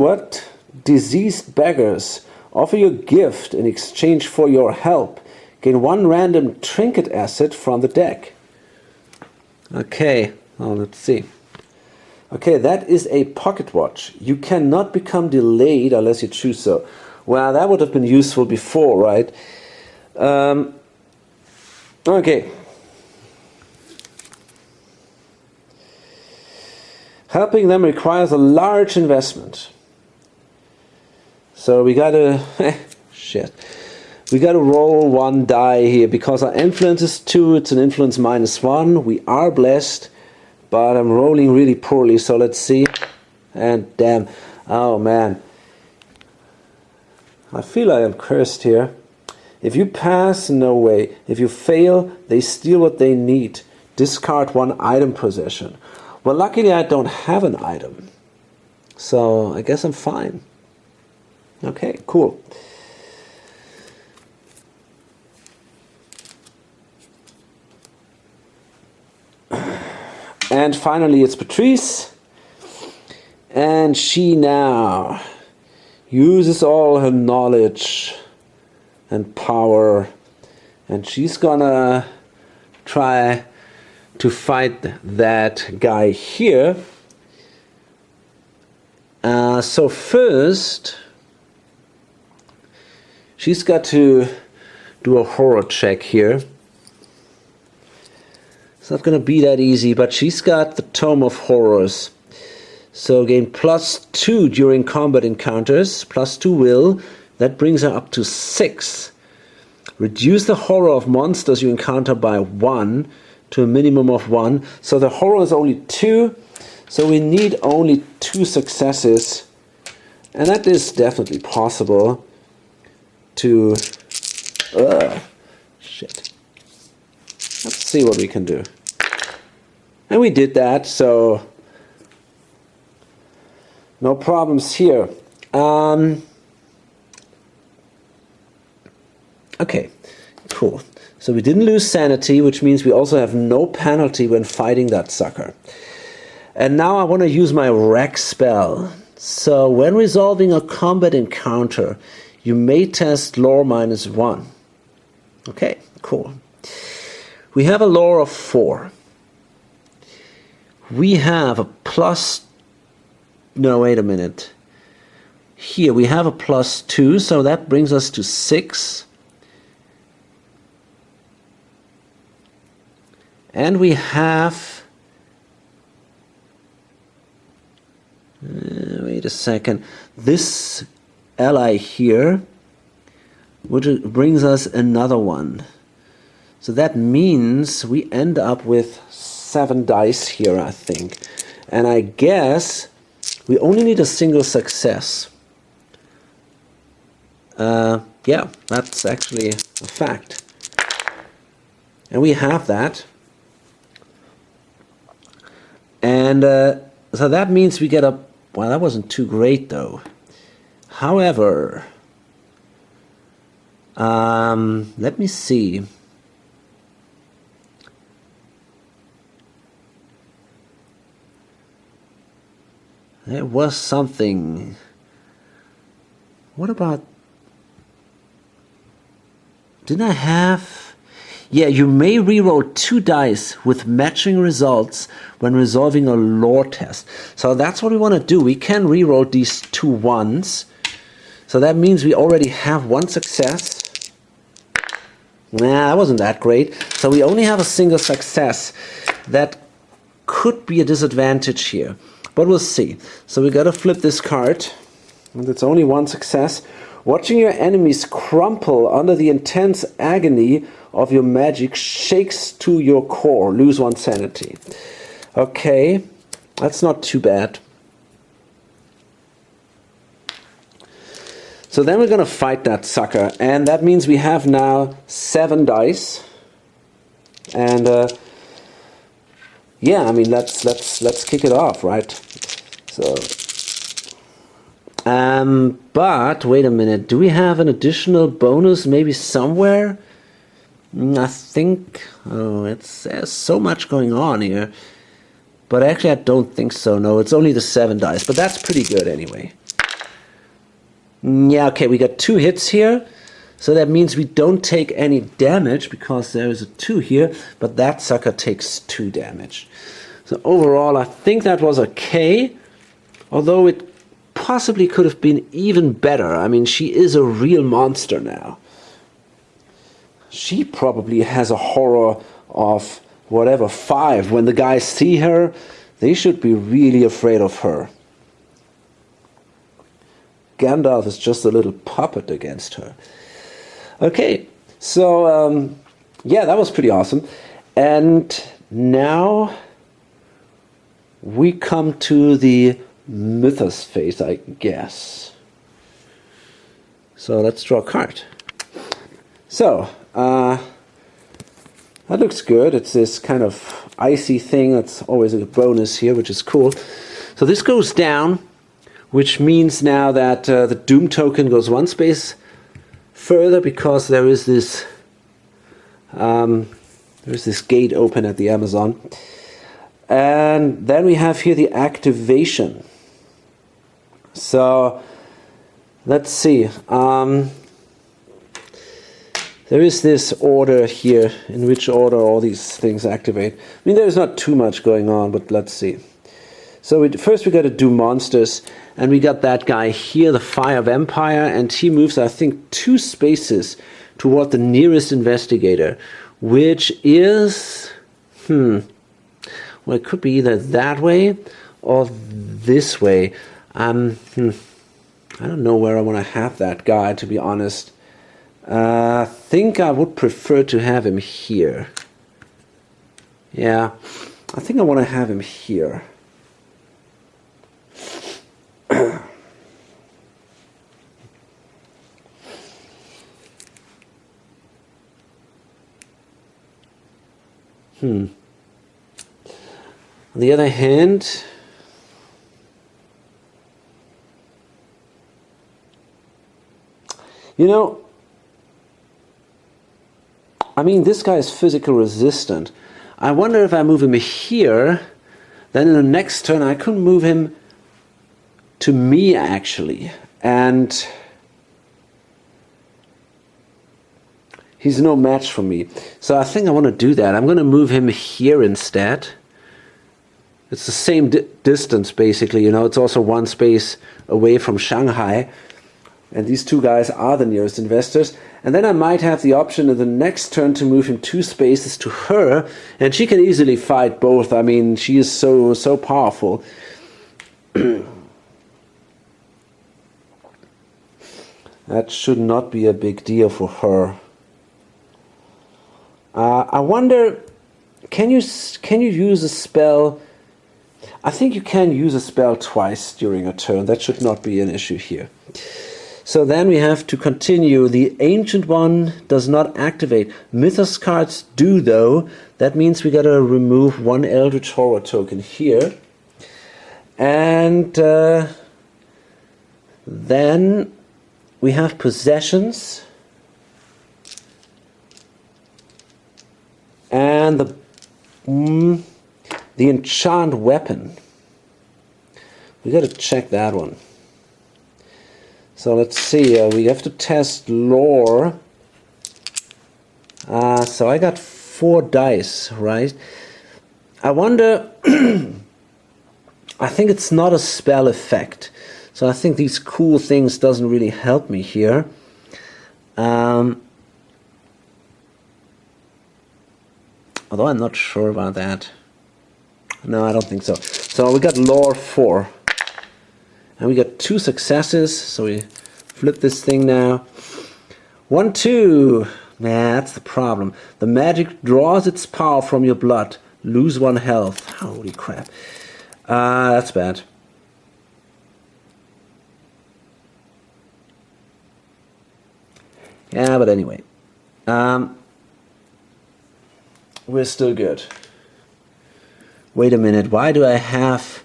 beggars. Offer your gift in exchange for your help. Gain 1 random trinket asset from the deck. Okay, well, let's see. Okay, that is a pocket watch. You cannot become delayed unless you choose so. Well, that would have been useful before, right? Okay. Helping them requires a large investment. So we gotta... shit. We gotta roll 1 die here, because our influence is 2, it's an influence -1. We are blessed, but I'm rolling really poorly, so let's see. And damn. Oh, man. I feel like I'm cursed here. If you pass, no way. If you fail, they steal what they need. Discard 1 item possession. Well, luckily I don't have an item. So I guess I'm fine. Okay, cool. And finally it's Patrice. And she now uses all her knowledge and power And she's gonna try to fight that guy here. So first, she's got to do a horror check here. It's not going to be that easy, but she's got the Tome of Horrors. So gain +2 during combat encounters, +2 will. That brings her up to 6. Reduce the horror of monsters you encounter by 1 to a minimum of 1. So the horror is only 2. So we need only 2 successes. And that is definitely possible to... shit. Let's see what we can do. And we did that, so... no problems here. Okay, cool. So we didn't lose sanity, which means we also have no penalty when fighting that sucker. And now I want to use my wreck spell. So when resolving a combat encounter, you may test lore -1. Okay, cool. We have a lore of 4. We have a plus... no, wait a minute. Here we have a +2, so that brings us to 6. And we have... wait a second. This ally here, which brings us another one. So that means we end up with 7 dice here, I think. And I guess we only need a single success. Yeah, that's actually a fact. And we have that. And so that means we get a... well, that wasn't too great, though. However, let me see. There was something. What about... didn't I have... yeah, you may reroll 2 dice with matching results when resolving a lore test. So that's what we want to do. We can reroll these 2 ones. So that means we already have 1 success. Nah, that wasn't that great. So we only have a single success. That could be a disadvantage here. But we'll see. So we got to flip this card. And it's only 1 success. Watching your enemies crumple under the intense agony of your magic shakes to your core. Lose 1 sanity. Okay, that's not too bad. So then we're going to fight that sucker. And that means we have now 7 dice. And yeah, I mean, let's kick it off, right? So... but wait a minute, do we have an additional bonus maybe somewhere? I think, there's so much going on here. But actually I don't think so, no, it's only the 7 dice, but that's pretty good anyway. Yeah, okay, we got 2 hits here, so that means we don't take any damage because there is a 2 here, but that sucker takes 2 damage. So overall I think that was okay, although it possibly could have been even better. I mean, she is a real monster now. She probably has a horror of whatever 5. When the guys see her, they should be really afraid of her. Gandalf is just a little puppet against her. Okay, so yeah, that was pretty awesome. And now we come to the Mythos phase, I guess. So let's draw a card. So, that looks good. It's this kind of icy thing. That's always a bonus here, which is cool. So this goes down, which means now that the Doom token goes 1 space further because there is this gate open at the Amazon. And then we have here the activation. So let's see. There there is this order here, in which order all these things activate. I mean, there's not too much going on, but let's see. So first we got to do monsters, and we got that guy here, the fire vampire, and he moves, I think, 2 spaces toward the nearest investigator, which is, well, it could be either that way or this way. I don't know where I want to have that guy, to be honest. I think I would prefer to have him here. Yeah, I think I want to have him here. On the other hand, you know, I mean, this guy is physical resistant. I wonder if I move him here, then in the next turn I could move him to me, actually. And he's no match for me. So I think I want to do that. I'm going to move him here instead. It's the same distance, basically. You know, it's also 1 space away from Shanghai. And these 2 guys are the nearest investors. And then I might have the option in the next turn to move him 2 spaces to her. And she can easily fight both. I mean, she is so powerful. That should not be a big deal for her. I wonder, can you use a spell? I think you can use a spell twice during a turn. That should not be an issue here. So then we have to continue. The Ancient One does not activate. Mythos cards do, though. That means we gotta remove 1 Eldritch Horror token here. And then we have possessions. And the enchant weapon. We got to check that one. So let's see. We have to test lore. So I got 4 dice, right? I wonder. I think it's not a spell effect. So I think these cool things doesn't really help me here. Although I'm not sure about that. No, I don't think so. So we got lore 4. And we got 2 successes. So we flip this thing now. 1, 2. Nah, that's the problem. The magic draws its power from your blood. Lose 1 health. Holy crap. That's bad. Yeah, but anyway. We're still good. Wait a minute, why do I have...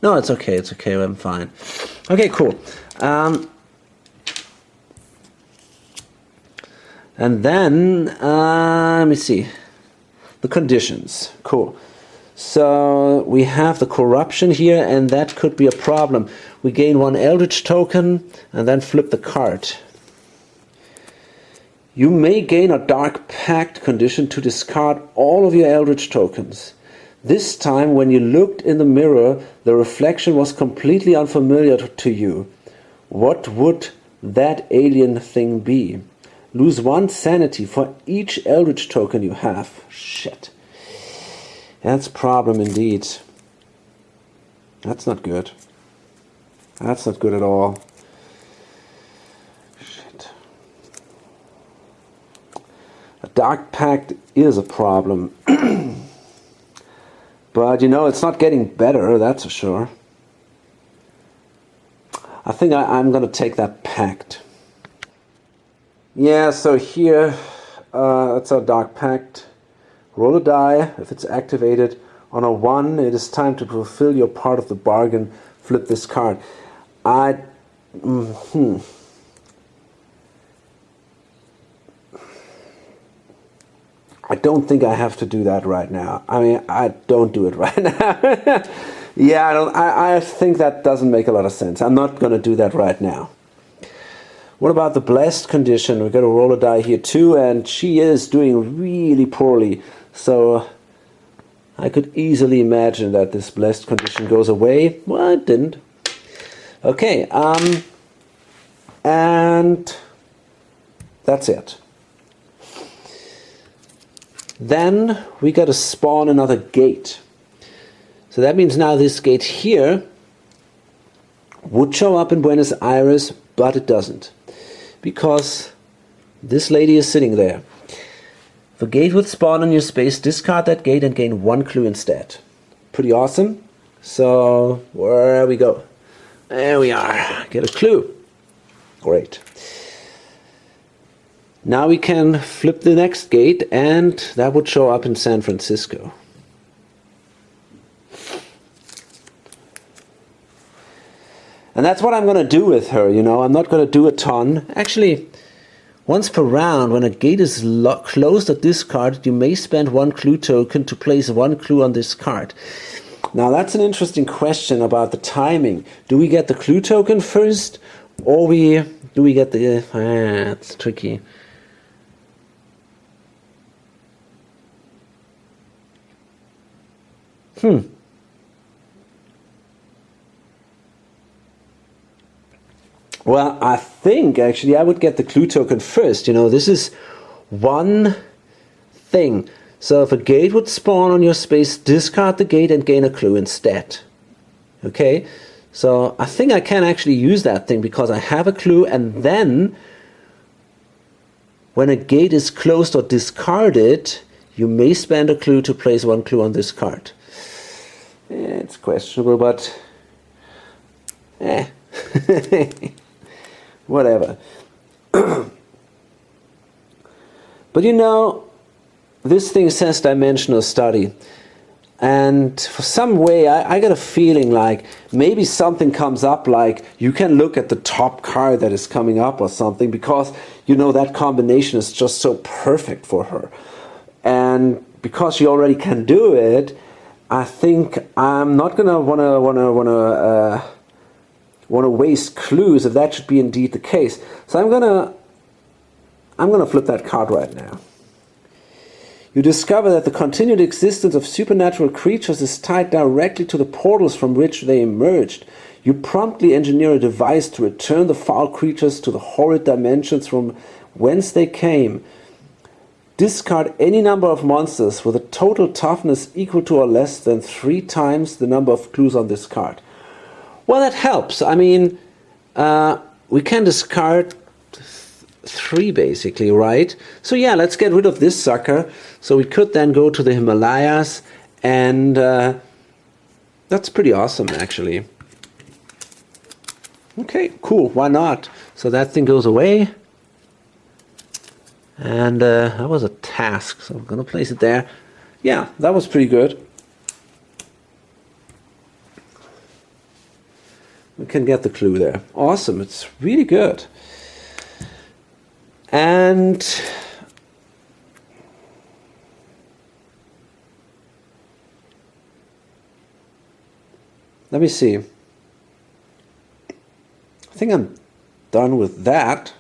No, it's okay, I'm fine. Okay, cool. And then, let me see. The conditions. Cool. So we have the corruption here, and that could be a problem. We gain 1 Eldritch token, and then flip the card. You may gain a Dark Pact condition to discard all of your Eldritch tokens. This time, when you looked in the mirror, the reflection was completely unfamiliar to you. What would that alien thing be? Lose 1 sanity for each Eldritch token you have. Shit. That's a problem indeed. That's not good. That's not good at all. Shit. A Dark Pact is a problem. But, you know, it's not getting better, that's for sure. I think I'm going to take that pact. Yeah, so here, it's our Dark Pact. Roll a die. If it's activated on a 1, it is time to fulfill your part of the bargain. Flip this card. I don't think I have to do that right now. I mean, I don't do it right now. Yeah, I think that doesn't make a lot of sense. I'm not going to do that right now. What about the blessed condition? We've got to roll a die here too, and she is doing really poorly. So I could easily imagine that this blessed condition goes away. Well, it didn't. Okay, and that's it. Then we got to spawn another gate. So that means now this gate here would show up in Buenos Aires, but it doesn't, because this lady is sitting there. If a gate would spawn on your space, discard that gate and gain 1 clue instead. Pretty awesome. So where we go? There we are. Get a clue. Great. Now we can flip the next gate, and that would show up in San Francisco. And that's what I'm going to do with her, you know. I'm not going to do a ton. Actually, once per round, when a gate is closed or discarded, you may spend 1 clue token to place 1 clue on this card. Now, that's an interesting question about the timing. Do we get the clue token first, or do we get the... it's tricky. Well, I think actually I would get the clue token first. You know, this is one thing. So if a gate would spawn on your space, discard the gate and gain a clue instead. Okay, so I think I can actually use that thing because I have a clue, and then when a gate is closed or discarded, you may spend a clue to place 1 clue on this card. It's questionable, but whatever. But you know, this thing says dimensional study, and for some way I got a feeling like maybe something comes up, like you can look at the top card that is coming up or something, because you know that combination is just so perfect for her, and because she already can do it, I think I'm not gonna wanna waste clues if that should be indeed the case. So I'm gonna flip that card right now. You discover that the continued existence of supernatural creatures is tied directly to the portals from which they emerged. You promptly engineer a device to return the foul creatures to the horrid dimensions from whence they came. Discard any number of monsters with a total toughness equal to or less than 3 times the number of clues on this card. Well, that helps. I mean, we can discard 3 basically, right? So yeah, let's get rid of this sucker. So we could then go to the Himalayas, and that's pretty awesome actually. Okay, cool, why not? So that thing goes away. And that was a task, so I'm going to place it there. Yeah, that was pretty good. We can get the clue there. Awesome, it's really good. And let me see. I think I'm done with that.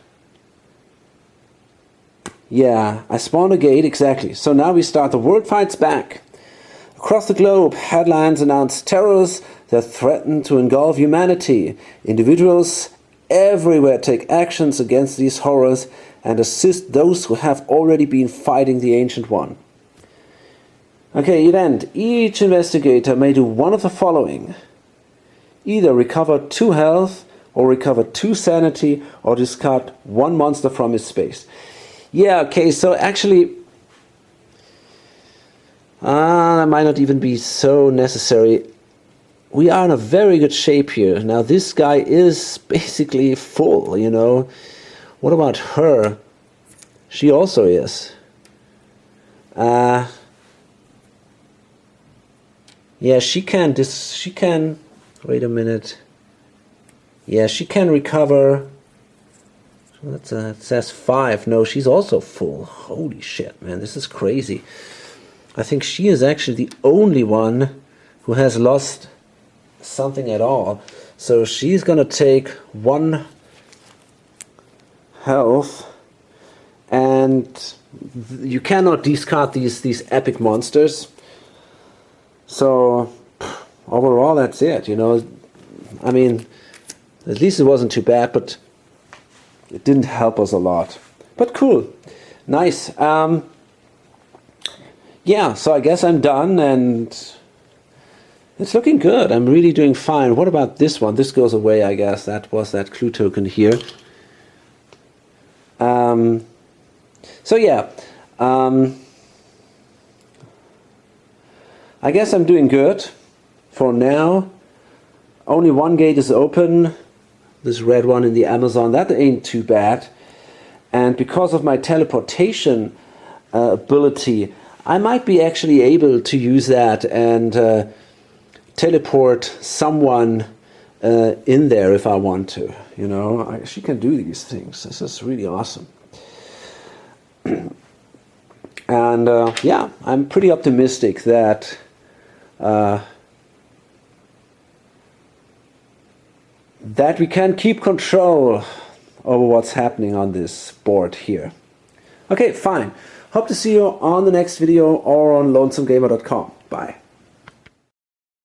Yeah, I spawned a gate, exactly. So now we start. The world fights back. Across the globe, headlines announce terrors that threaten to engulf humanity. Individuals everywhere take actions against these horrors and assist those who have already been fighting the Ancient One. Okay, event. Each investigator may do one of the following. Either recover 2 health, or recover 2 sanity, or discard 1 monster from his space. Yeah, okay, so actually, that might not even be so necessary. We are in a very good shape here. Now, this guy is basically full, you know. What about her? She also is. Yeah, she can, wait a minute. Yeah, she can recover. It says 5. No, she's also full. Holy shit, man, this is crazy. I think she is actually the only one who has lost something at all. So she's gonna take 1 health, and you cannot discard these epic monsters. So overall, that's it. You know, I mean, at least it wasn't too bad, but it didn't help us a lot. But cool, nice. Yeah, so I guess I'm done, and it's looking good. I'm really doing fine. What about this one? This goes away, I guess. That was that clue token here. So yeah, I guess I'm doing good for now. Only one gate is open. This red one in the Amazon. That ain't too bad. And because of my teleportation ability, I might be actually able to use that and teleport someone in there if I want to. You know, I actually can do these things. This is really awesome. And yeah, I'm pretty optimistic that that we can keep control over what's happening on this board here. Okay, fine. Hope to see you on the next video or on lonesomegamer.com. Bye.